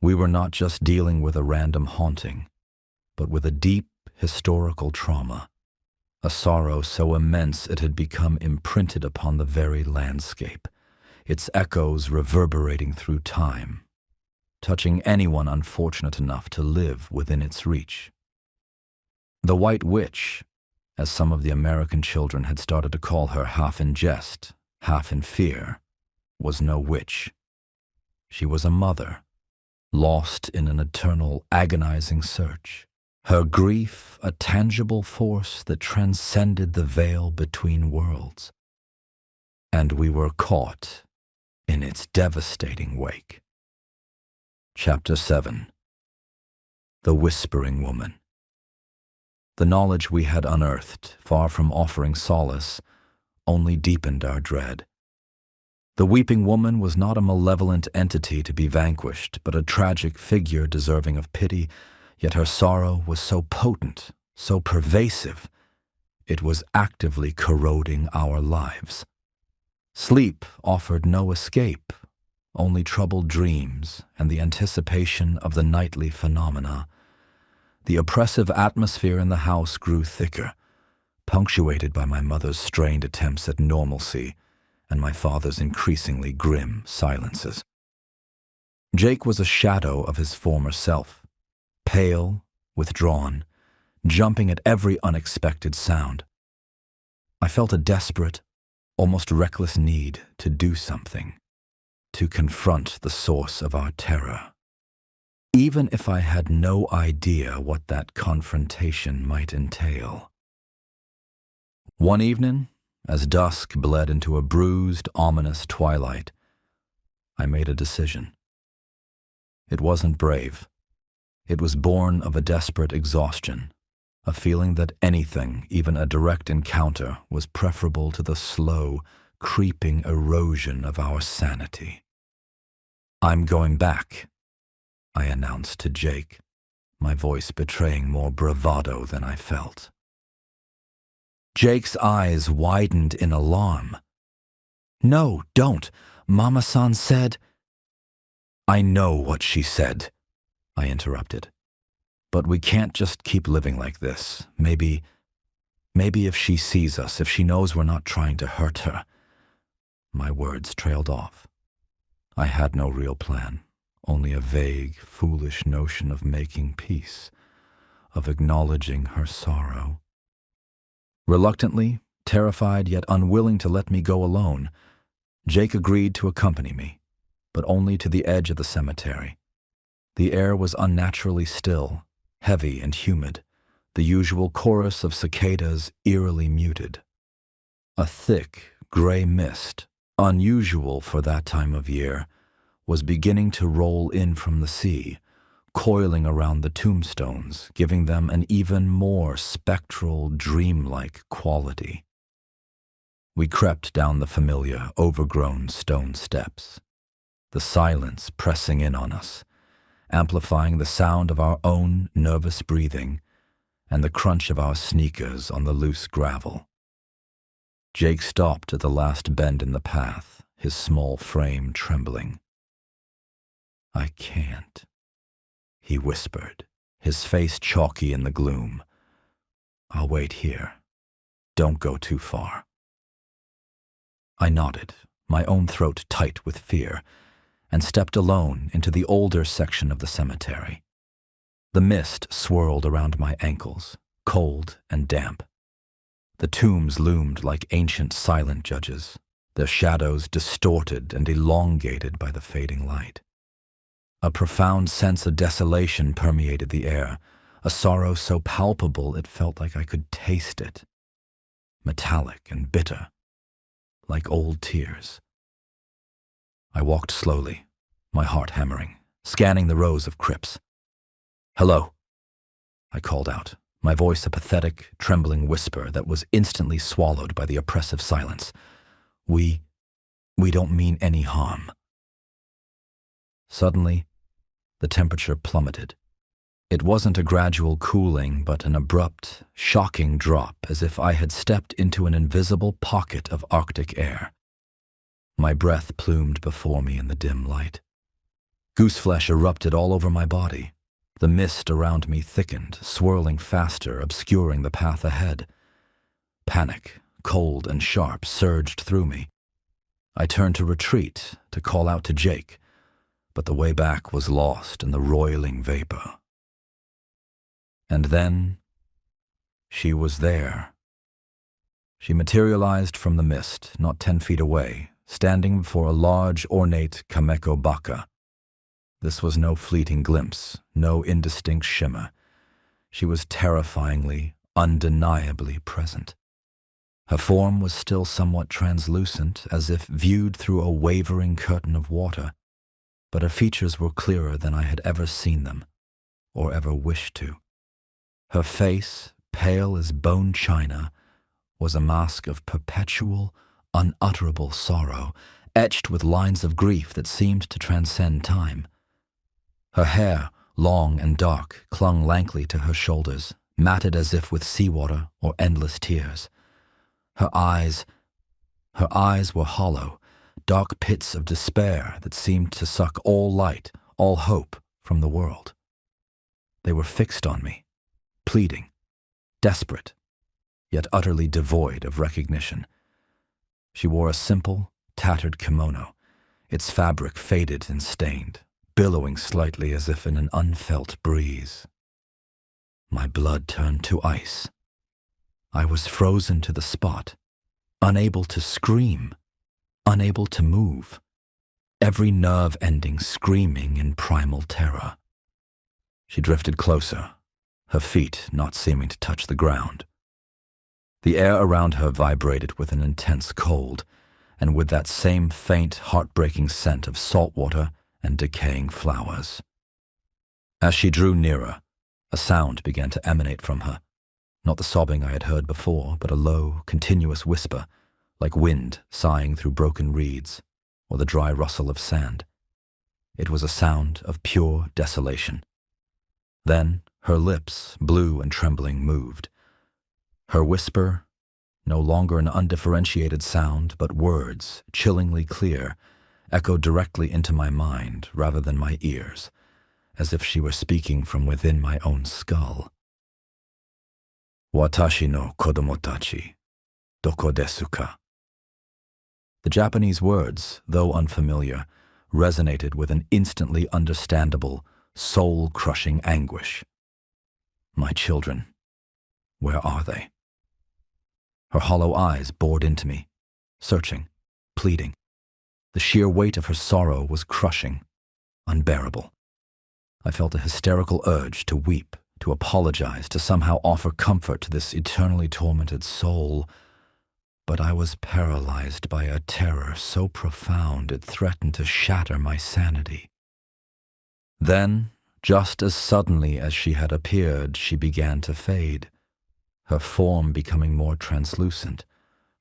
We were not just dealing with a random haunting, but with a deep historical trauma, a sorrow so immense it had become imprinted upon the very landscape, its echoes reverberating through time, touching anyone unfortunate enough to live within its reach. The White Witch, as some of the American children had started to call her half in jest, half in fear, was no witch. She was a mother, lost in an eternal, agonizing search. Her grief a tangible force that transcended the veil between worlds. And we were caught in its devastating wake. Chapter 7. The Whispering Woman. The knowledge we had unearthed, far from offering solace, only deepened our dread. The weeping woman was not a malevolent entity to be vanquished, but a tragic figure deserving of pity, yet her sorrow was so potent, so pervasive, it was actively corroding our lives. Sleep offered no escape, only troubled dreams and the anticipation of the nightly phenomena. The oppressive atmosphere in the house grew thicker, punctuated by my mother's strained attempts at normalcy and my father's increasingly grim silences. Jake was a shadow of his former self, pale, withdrawn, jumping at every unexpected sound. I felt a desperate, almost reckless need to do something, to confront the source of our terror, even if I had no idea what that confrontation might entail. One evening, as dusk bled into a bruised, ominous twilight, I made a decision. It wasn't brave. It was born of a desperate exhaustion, a feeling that anything, even a direct encounter, was preferable to the slow, creeping erosion of our sanity. "I'm going back," I announced to Jake, my voice betraying more bravado than I felt. Jake's eyes widened in alarm. "No, don't. Mama-san said—" "I know what she said," I interrupted. "But we can't just keep living like this. Maybe if she sees us, if she knows we're not trying to hurt her." My words trailed off. I had no real plan, only a vague, foolish notion of making peace, of acknowledging her sorrow. Reluctantly, terrified yet unwilling to let me go alone, Jake agreed to accompany me, but only to the edge of the cemetery. The air was unnaturally still, heavy and humid, the usual chorus of cicadas eerily muted. A thick, gray mist, unusual for that time of year, was beginning to roll in from the sea, coiling around the tombstones, giving them an even more spectral, dreamlike quality. We crept down the familiar, overgrown stone steps, the silence pressing in on us, amplifying the sound of our own nervous breathing and the crunch of our sneakers on the loose gravel. Jake stopped at the last bend in the path, his small frame trembling. "I can't," he whispered, his face chalky in the gloom. "I'll wait here. Don't go too far." I nodded, my own throat tight with fear, and stepped alone into the older section of the cemetery. The mist swirled around my ankles, cold and damp. The tombs loomed like ancient silent judges, their shadows distorted and elongated by the fading light. A profound sense of desolation permeated the air, a sorrow so palpable it felt like I could taste it. Metallic and bitter, like old tears. I walked slowly, my heart hammering, scanning the rows of crypts. "Hello," I called out, my voice a pathetic, trembling whisper that was instantly swallowed by the oppressive silence. We don't mean any harm." Suddenly, the temperature plummeted. It wasn't a gradual cooling, but an abrupt, shocking drop, as if I had stepped into an invisible pocket of Arctic air. My breath plumed before me in the dim light. Gooseflesh erupted all over my body. The mist around me thickened, swirling faster, obscuring the path ahead. Panic, cold and sharp, surged through me. I turned to retreat, to call out to Jake, but the way back was lost in the roiling vapor. And then, she was there. She materialized from the mist, not 10 feet away, standing before a large, ornate kameko baka. This was no fleeting glimpse, no indistinct shimmer. She was terrifyingly, undeniably present. Her form was still somewhat translucent, as if viewed through a wavering curtain of water, but her features were clearer than I had ever seen them, or ever wished to. Her face, pale as bone china, was a mask of perpetual, unutterable sorrow, etched with lines of grief that seemed to transcend time. Her hair, long and dark, clung lankly to her shoulders, matted as if with seawater or endless tears. Her eyes were hollow, dark pits of despair that seemed to suck all light, all hope from the world. They were fixed on me, pleading, desperate, yet utterly devoid of recognition. She wore a simple, tattered kimono, its fabric faded and stained, billowing slightly as if in an unfelt breeze. My blood turned to ice. I was frozen to the spot, unable to scream, unable to move, every nerve ending screaming in primal terror. She drifted closer, her feet not seeming to touch the ground. The air around her vibrated with an intense cold, and with that same faint, heartbreaking scent of salt water and decaying flowers. As she drew nearer, a sound began to emanate from her, not the sobbing I had heard before, but a low, continuous whisper, like wind sighing through broken reeds, or the dry rustle of sand. It was a sound of pure desolation. Then her lips, blue and trembling, moved. Her whisper, no longer an undifferentiated sound, but words, chillingly clear, echoed directly into my mind rather than my ears, as if she were speaking from within my own skull. Watashi no kodomotachi, doko desu ka? The Japanese words, though unfamiliar, resonated with an instantly understandable, soul-crushing anguish. My children, where are they? Her hollow eyes bored into me, searching, pleading. The sheer weight of her sorrow was crushing, unbearable. I felt a hysterical urge to weep, to apologize, to somehow offer comfort to this eternally tormented soul, but I was paralyzed by a terror so profound it threatened to shatter my sanity. Then, just as suddenly as she had appeared, she began to fade, her form becoming more translucent,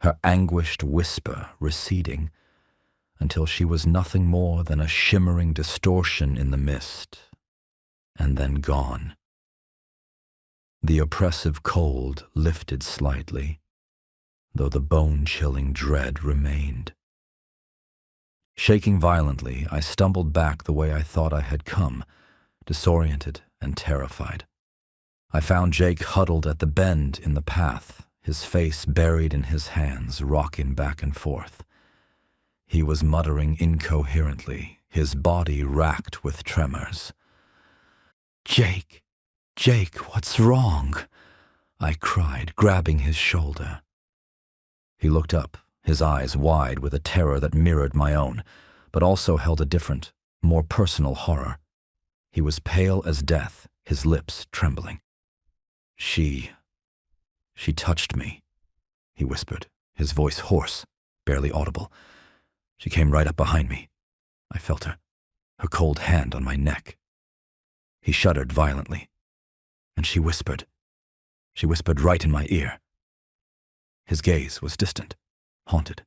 her anguished whisper receding, until she was nothing more than a shimmering distortion in the mist, and then gone. The oppressive cold lifted slightly, though the bone-chilling dread remained. Shaking violently, I stumbled back the way I thought I had come, disoriented and terrified. I found Jake huddled at the bend in the path, his face buried in his hands, rocking back and forth. He was muttering incoherently, his body racked with tremors. Jake, what's wrong?" I cried, grabbing his shoulder. He looked up, his eyes wide with a terror that mirrored my own, but also held a different, more personal horror. He was pale as death, his lips trembling. She touched me," he whispered, his voice hoarse, barely audible. "She came right up behind me. I felt her cold hand on my neck." He shuddered violently, and she whispered right in my ear. His gaze was distant, haunted.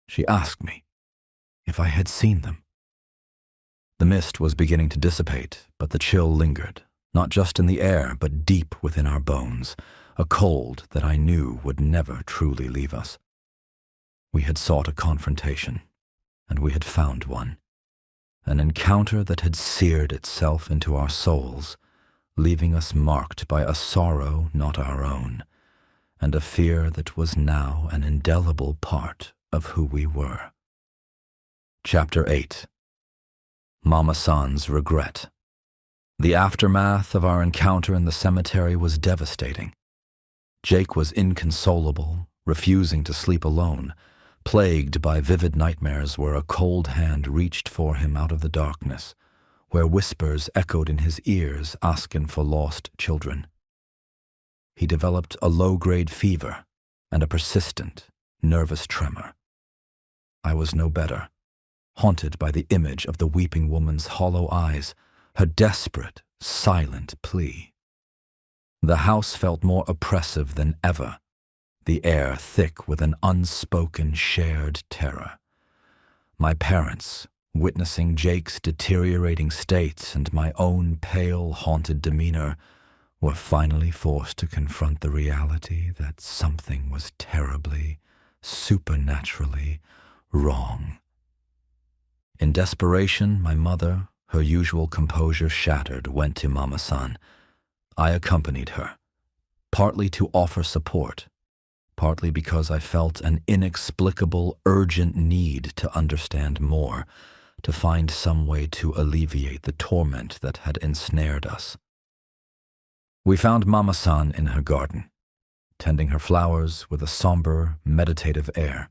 She asked me if I had seen them. The mist was beginning to dissipate, but the chill lingered, not just in the air, but deep within our bones, a cold that I knew would never truly leave us. We had sought a confrontation, and we had found one. An encounter that had seared itself into our souls, leaving us marked by a sorrow not our own, and a fear that was now an indelible part of who we were. Chapter 8. Mama-san's Regret. The aftermath of our encounter in the cemetery was devastating. Jake was inconsolable, refusing to sleep alone, plagued by vivid nightmares where a cold hand reached for him out of the darkness, where whispers echoed in his ears asking for lost children. He developed a low-grade fever and a persistent, nervous tremor. I was no better, haunted by the image of the weeping woman's hollow eyes, her desperate, silent plea. The house felt more oppressive than ever, the air thick with an unspoken shared terror. My parents, witnessing Jake's deteriorating state and my own pale, haunted demeanor, were finally forced to confront the reality that something was terribly, supernaturally wrong. In desperation, my mother, her usual composure shattered, went to Mama-san. I accompanied her, partly to offer support, partly because I felt an inexplicable, urgent need to understand more, to find some way to alleviate the torment that had ensnared us. We found Mama-san in her garden, tending her flowers with a somber, meditative air.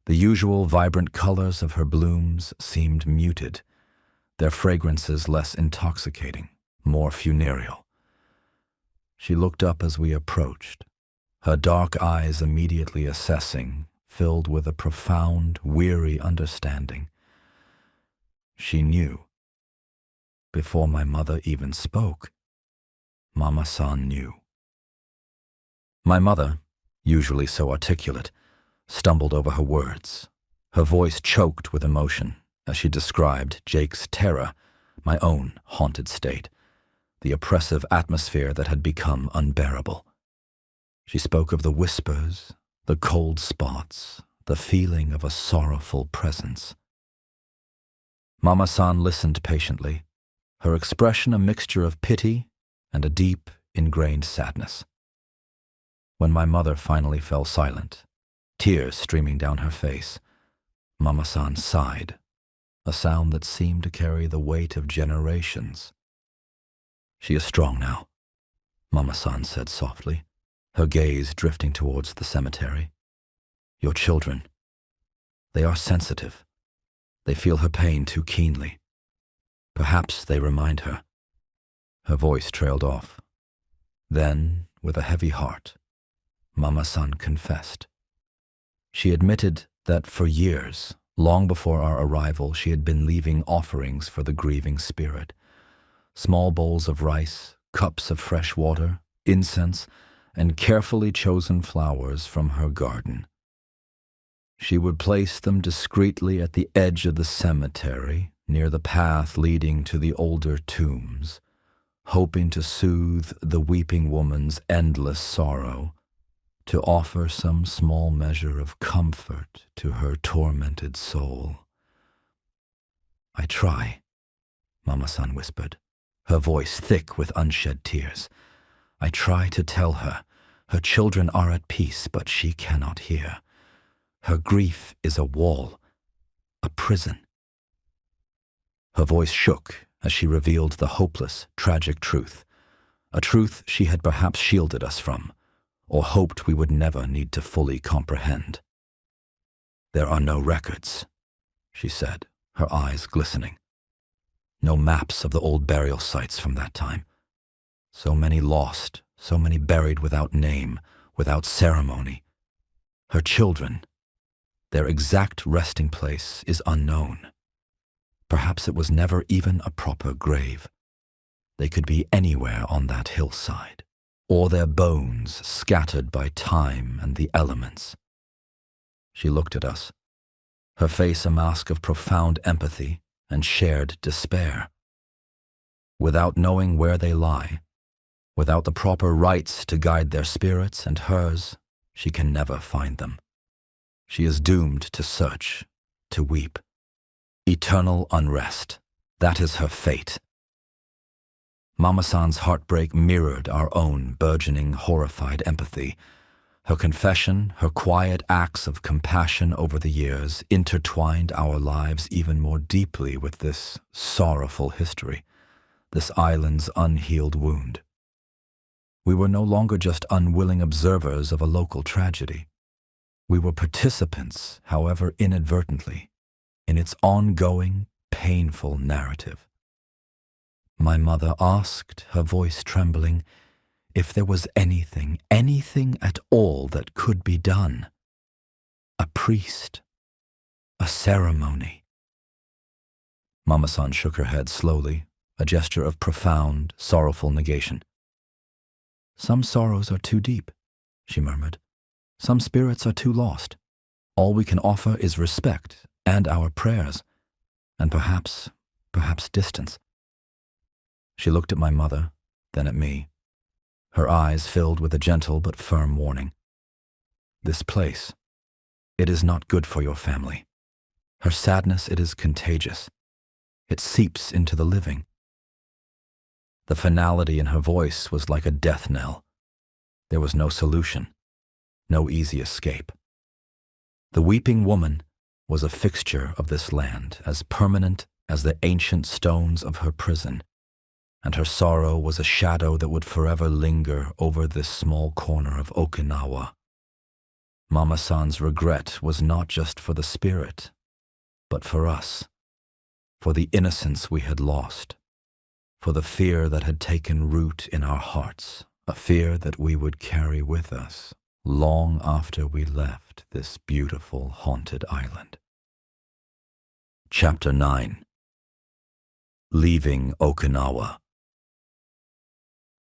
The usual vibrant colors of her blooms seemed muted, their fragrances less intoxicating, more funereal. She looked up as we approached, her dark eyes immediately assessing, filled with a profound, weary understanding. She knew. Before my mother even spoke, Mama-san knew. My mother, usually so articulate, stumbled over her words. Her voice choked with emotion as she described Jake's terror, my own haunted state, the oppressive atmosphere that had become unbearable. She spoke of the whispers, the cold spots, the feeling of a sorrowful presence. Mama-san listened patiently, her expression a mixture of pity and a deep, ingrained sadness. When my mother finally fell silent, tears streaming down her face, Mama-san sighed, a sound that seemed to carry the weight of generations. "She is strong now," Mama-san said softly, her gaze drifting towards the cemetery. "Your children, they are sensitive. They feel her pain too keenly. Perhaps they remind her." Her voice trailed off. Then, with a heavy heart, Mama-san confessed. She admitted that for years, long before our arrival, she had been leaving offerings for the grieving spirit. Small bowls of rice, cups of fresh water, incense, and carefully chosen flowers from her garden. She would place them discreetly at the edge of the cemetery, near the path leading to the older tombs, hoping to soothe the weeping woman's endless sorrow, to offer some small measure of comfort to her tormented soul. "I try," Mama-san whispered, her voice thick with unshed tears. "I try to tell her her children are at peace, but she cannot hear. Her grief is a wall, a prison." Her voice shook as she revealed the hopeless, tragic truth, a truth she had perhaps shielded us from, or hoped we would never need to fully comprehend. "There are no records," she said, her eyes glistening. "No maps of the old burial sites from that time. So many lost, so many buried without name, without ceremony. Her children, their exact resting place is unknown. Perhaps it was never even a proper grave. They could be anywhere on that hillside, or their bones scattered by time and the elements." She looked at us, her face a mask of profound empathy and shared despair. Without knowing where they lie, without the proper rites to guide their spirits and hers, she can never find them. She is doomed to search, to weep. Eternal unrest, that is her fate. Mama-san's heartbreak mirrored our own burgeoning, horrified empathy. Her confession, her quiet acts of compassion over the years intertwined our lives even more deeply with this sorrowful history, this island's unhealed wound. We were no longer just unwilling observers of a local tragedy. We were participants, however inadvertently, in its ongoing, painful narrative. My mother asked, her voice trembling, if there was anything at all that could be done. A priest. A ceremony. Mama-san shook her head slowly, a gesture of profound, sorrowful negation. Some sorrows are too deep, she murmured. Some spirits are too lost. All we can offer is respect and our prayers, and perhaps distance. She looked at my mother, then at me. Her eyes filled with a gentle but firm warning. This place, it is not good for your family. Her sadness, it is contagious. It seeps into the living. The finality in her voice was like a death knell. There was no solution, no easy escape. The weeping woman was a fixture of this land, as permanent as the ancient stones of her prison, and her sorrow was a shadow that would forever linger over this small corner of Okinawa. Mama-san's regret was not just for the spirit, but for us, for the innocence we had lost, for the fear that had taken root in our hearts, a fear that we would carry with us long after we left this beautiful haunted island. Chapter 9. Leaving Okinawa.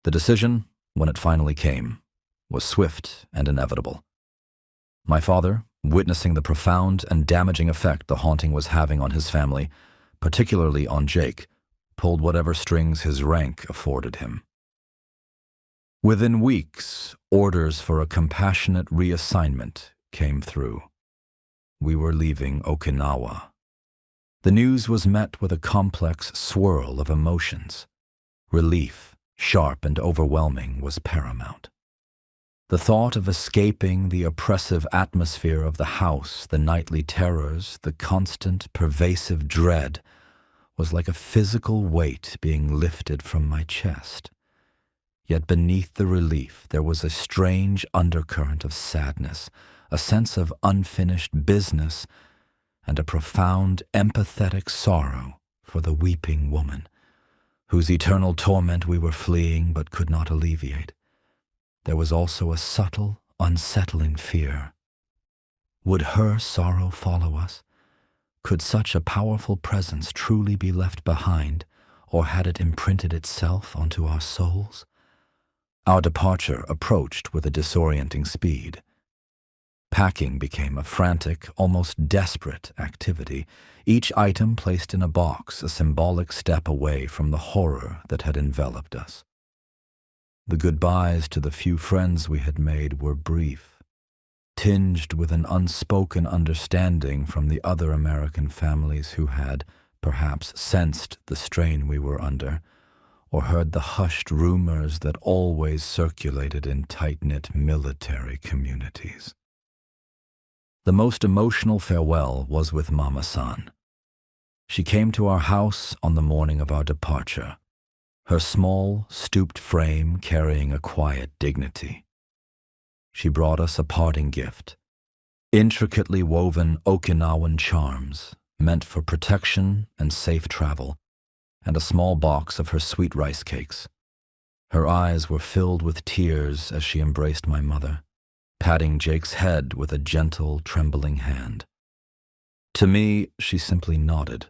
The decision, when it finally came, was swift and inevitable. My father, witnessing the profound and damaging effect the haunting was having on his family, particularly on Jake, pulled whatever strings his rank afforded him. Within weeks, orders for a compassionate reassignment came through. We were leaving Okinawa. The news was met with a complex swirl of emotions. Relief, sharp and overwhelming, was paramount. The thought of escaping the oppressive atmosphere of the house, the nightly terrors, the constant, pervasive dread, was like a physical weight being lifted from my chest. Yet beneath the relief there was a strange undercurrent of sadness, a sense of unfinished business, and a profound, empathetic sorrow for the weeping woman, whose eternal torment we were fleeing but could not alleviate. There was also a subtle, unsettling fear. Would her sorrow follow us? Could such a powerful presence truly be left behind, or had it imprinted itself onto our souls? Our departure approached with a disorienting speed. Packing became a frantic, almost desperate activity, each item placed in a box, a symbolic step away from the horror that had enveloped us. The goodbyes to the few friends we had made were brief, tinged with an unspoken understanding from the other American families who had, perhaps, sensed the strain we were under, or heard the hushed rumors that always circulated in tight-knit military communities. The most emotional farewell was with Mama-san. She came to our house on the morning of our departure, her small, stooped frame carrying a quiet dignity. She brought us a parting gift, intricately woven Okinawan charms meant for protection and safe travel, and a small box of her sweet rice cakes. Her eyes were filled with tears as she embraced my mother, patting Jake's head with a gentle, trembling hand. To me, she simply nodded,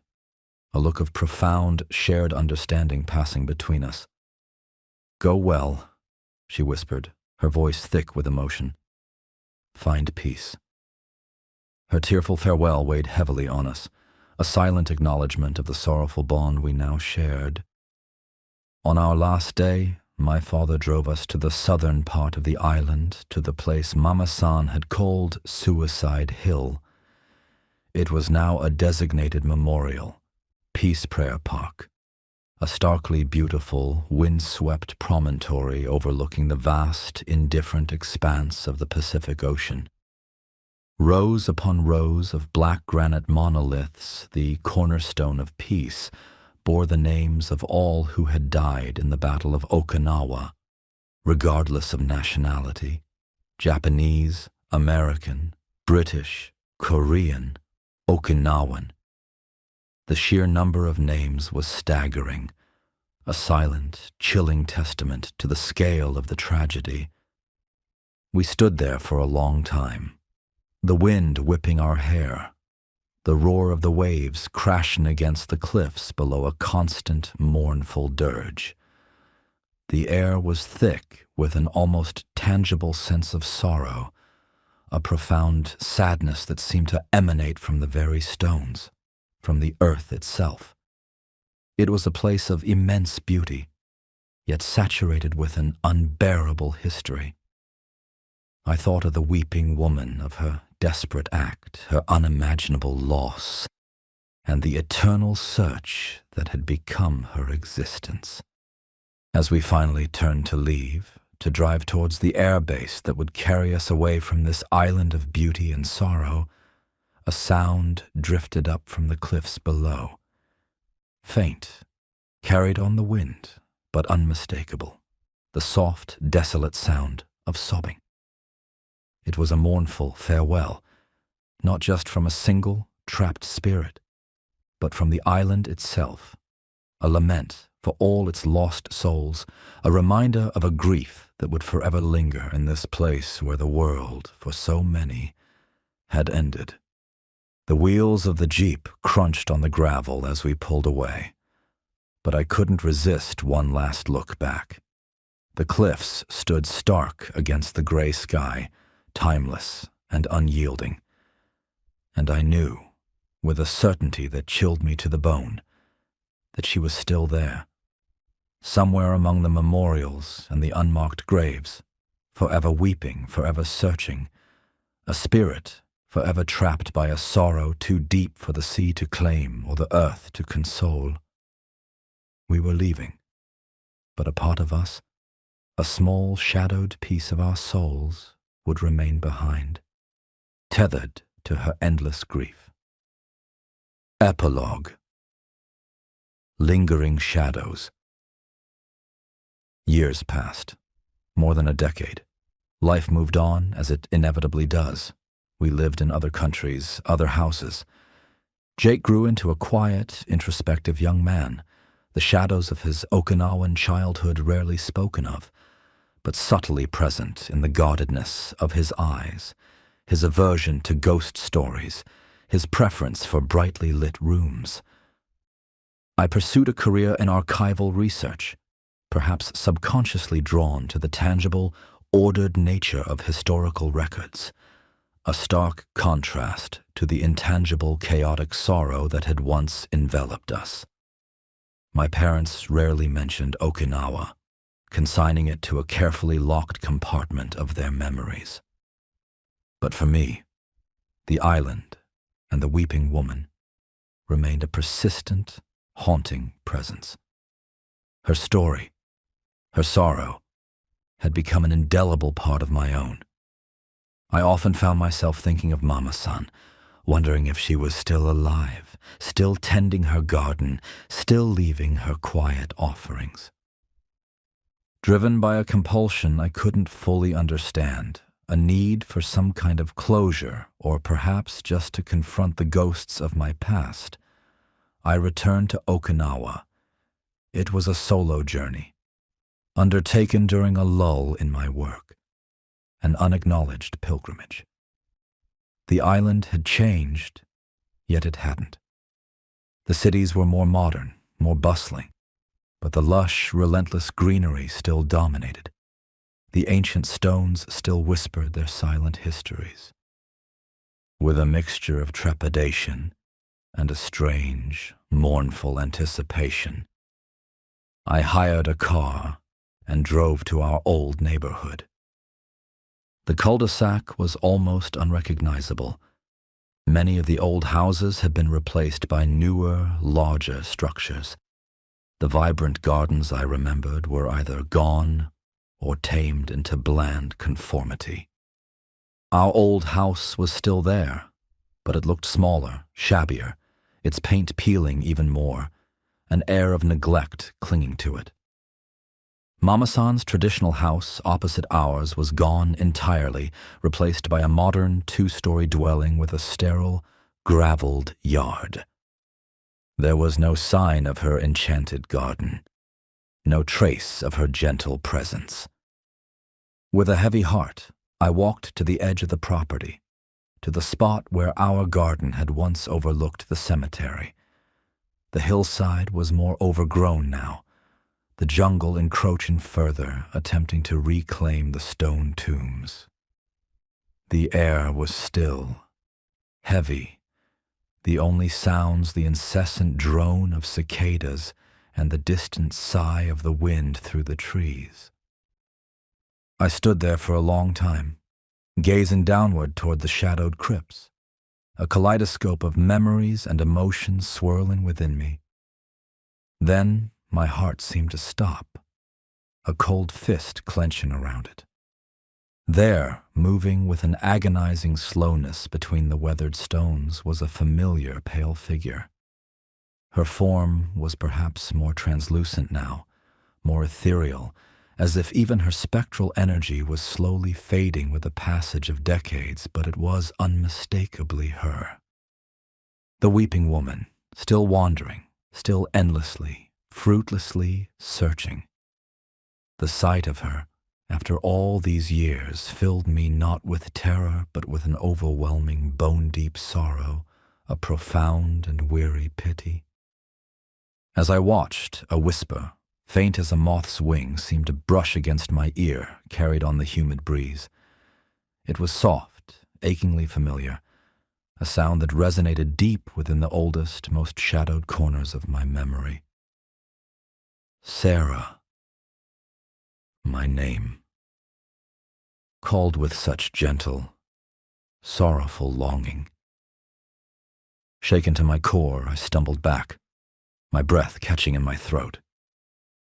a look of profound, shared understanding passing between us. "Go well," she whispered, her voice thick with emotion. "Find peace." Her tearful farewell weighed heavily on us, a silent acknowledgement of the sorrowful bond we now shared. On our last day, my father drove us to the southern part of the island, to the place Mama-san had called Suicide Hill. It was now a designated memorial, Peace Prayer Park, a starkly beautiful, wind-swept promontory overlooking the vast, indifferent expanse of the Pacific Ocean. Rows upon rows of black granite monoliths, the cornerstone of peace, bore the names of all who had died in the Battle of Okinawa, regardless of nationality: Japanese, American, British, Korean, Okinawan. The sheer number of names was staggering, a silent, chilling testament to the scale of the tragedy. We stood there for a long time, the wind whipping our hair, the roar of the waves crashing against the cliffs below a constant, mournful dirge. The air was thick with an almost tangible sense of sorrow, a profound sadness that seemed to emanate from the very stones, from the earth itself. It was a place of immense beauty, yet saturated with an unbearable history. I thought of the weeping woman, of her desperate act, her unimaginable loss, and the eternal search that had become her existence. As we finally turned to leave, to drive towards the air base that would carry us away from this island of beauty and sorrow, a sound drifted up from the cliffs below. Faint, carried on the wind, but unmistakable, the soft, desolate sound of sobbing. It was a mournful farewell, not just from a single, trapped spirit, but from the island itself, a lament for all its lost souls, a reminder of a grief that would forever linger in this place where the world, for so many, had ended. The wheels of the Jeep crunched on the gravel as we pulled away, but I couldn't resist one last look back. The cliffs stood stark against the gray sky, timeless and unyielding, and I knew, with a certainty that chilled me to the bone, that she was still there, somewhere among the memorials and the unmarked graves, forever weeping, forever searching, a spirit forever trapped by a sorrow too deep for the sea to claim or the earth to console. We were leaving, but a part of us, a small shadowed piece of our souls, would remain behind, tethered to her endless grief. Epilogue. Lingering shadows. Years passed, more than a decade. Life moved on, as it inevitably does. We lived in other countries, other houses. Jake grew into a quiet, introspective young man, the shadows of his Okinawan childhood rarely spoken of, but subtly present in the guardedness of his eyes, his aversion to ghost stories, his preference for brightly lit rooms. I pursued a career in archival research, perhaps subconsciously drawn to the tangible, ordered nature of historical records, a stark contrast to the intangible, chaotic sorrow that had once enveloped us. My parents rarely mentioned Okinawa, consigning it to a carefully locked compartment of their memories. But for me, the island and the weeping woman remained a persistent, haunting presence. Her story, her sorrow, had become an indelible part of my own. I often found myself thinking of Mama-san, wondering if she was still alive, still tending her garden, still leaving her quiet offerings. Driven by a compulsion I couldn't fully understand, a need for some kind of closure, or perhaps just to confront the ghosts of my past, I returned to Okinawa. It was a solo journey, undertaken during a lull in my work, an unacknowledged pilgrimage. The island had changed, yet it hadn't. The cities were more modern, more bustling, but the lush, relentless greenery still dominated. The ancient stones still whispered their silent histories. With a mixture of trepidation and a strange, mournful anticipation, I hired a car and drove to our old neighborhood. The cul-de-sac was almost unrecognizable. Many of the old houses had been replaced by newer, larger structures. The vibrant gardens I remembered were either gone or tamed into bland conformity. Our old house was still there, but it looked smaller, shabbier, its paint peeling even more, an air of neglect clinging to it. Mama-san's traditional house opposite ours was gone entirely, replaced by a modern two-story dwelling with a sterile, graveled yard. There was no sign of her enchanted garden, no trace of her gentle presence. With a heavy heart, I walked to the edge of the property, to the spot where our garden had once overlooked the cemetery. The hillside was more overgrown now, the jungle encroaching further, attempting to reclaim the stone tombs. The air was still, heavy, the only sounds the incessant drone of cicadas and the distant sigh of the wind through the trees. I stood there for a long time, gazing downward toward the shadowed crypts, a kaleidoscope of memories and emotions swirling within me. Then my heart seemed to stop, a cold fist clenching around it. There, moving with an agonizing slowness between the weathered stones, was a familiar pale figure. Her form was perhaps more translucent now, more ethereal, as if even her spectral energy was slowly fading with the passage of decades, but it was unmistakably her. The weeping woman, still wandering, still endlessly, fruitlessly searching. The sight of her, after all these years, filled me not with terror, but with an overwhelming, bone-deep sorrow, a profound and weary pity. As I watched, a whisper, faint as a moth's wing, seemed to brush against my ear, carried on the humid breeze. It was soft, achingly familiar, a sound that resonated deep within the oldest, most shadowed corners of my memory. Sarah. My name. Called with such gentle, sorrowful longing. Shaken to my core, I stumbled back, my breath catching in my throat.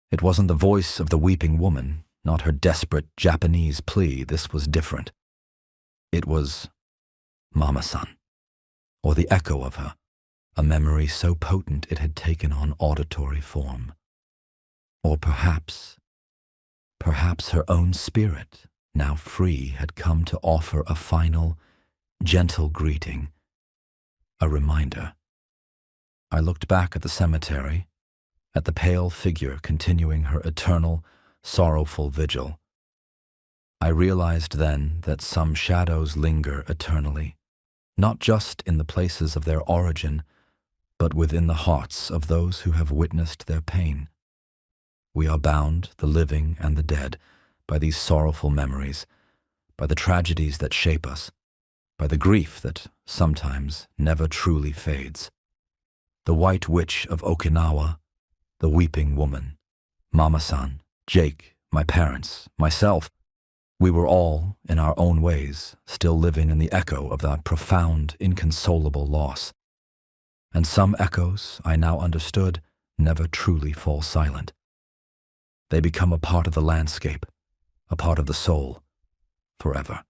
It wasn't the voice of the weeping woman, not her desperate Japanese plea. This was different. It was Mama-san, or the echo of her, a memory so potent it had taken on auditory form. Or perhaps her own spirit, now free, had come to offer a final, gentle greeting, a reminder. I looked back at the cemetery, at the pale figure continuing her eternal, sorrowful vigil. I realized then that some shadows linger eternally, not just in the places of their origin, but within the hearts of those who have witnessed their pain. We are bound, the living and the dead, by these sorrowful memories, by the tragedies that shape us, by the grief that sometimes never truly fades. The White Witch of Okinawa, the weeping woman, Mama-san, Jake, my parents, myself, we were all, in our own ways, still living in the echo of that profound, inconsolable loss. And some echoes, I now understood, never truly fall silent. They become a part of the landscape, a part of the soul, forever.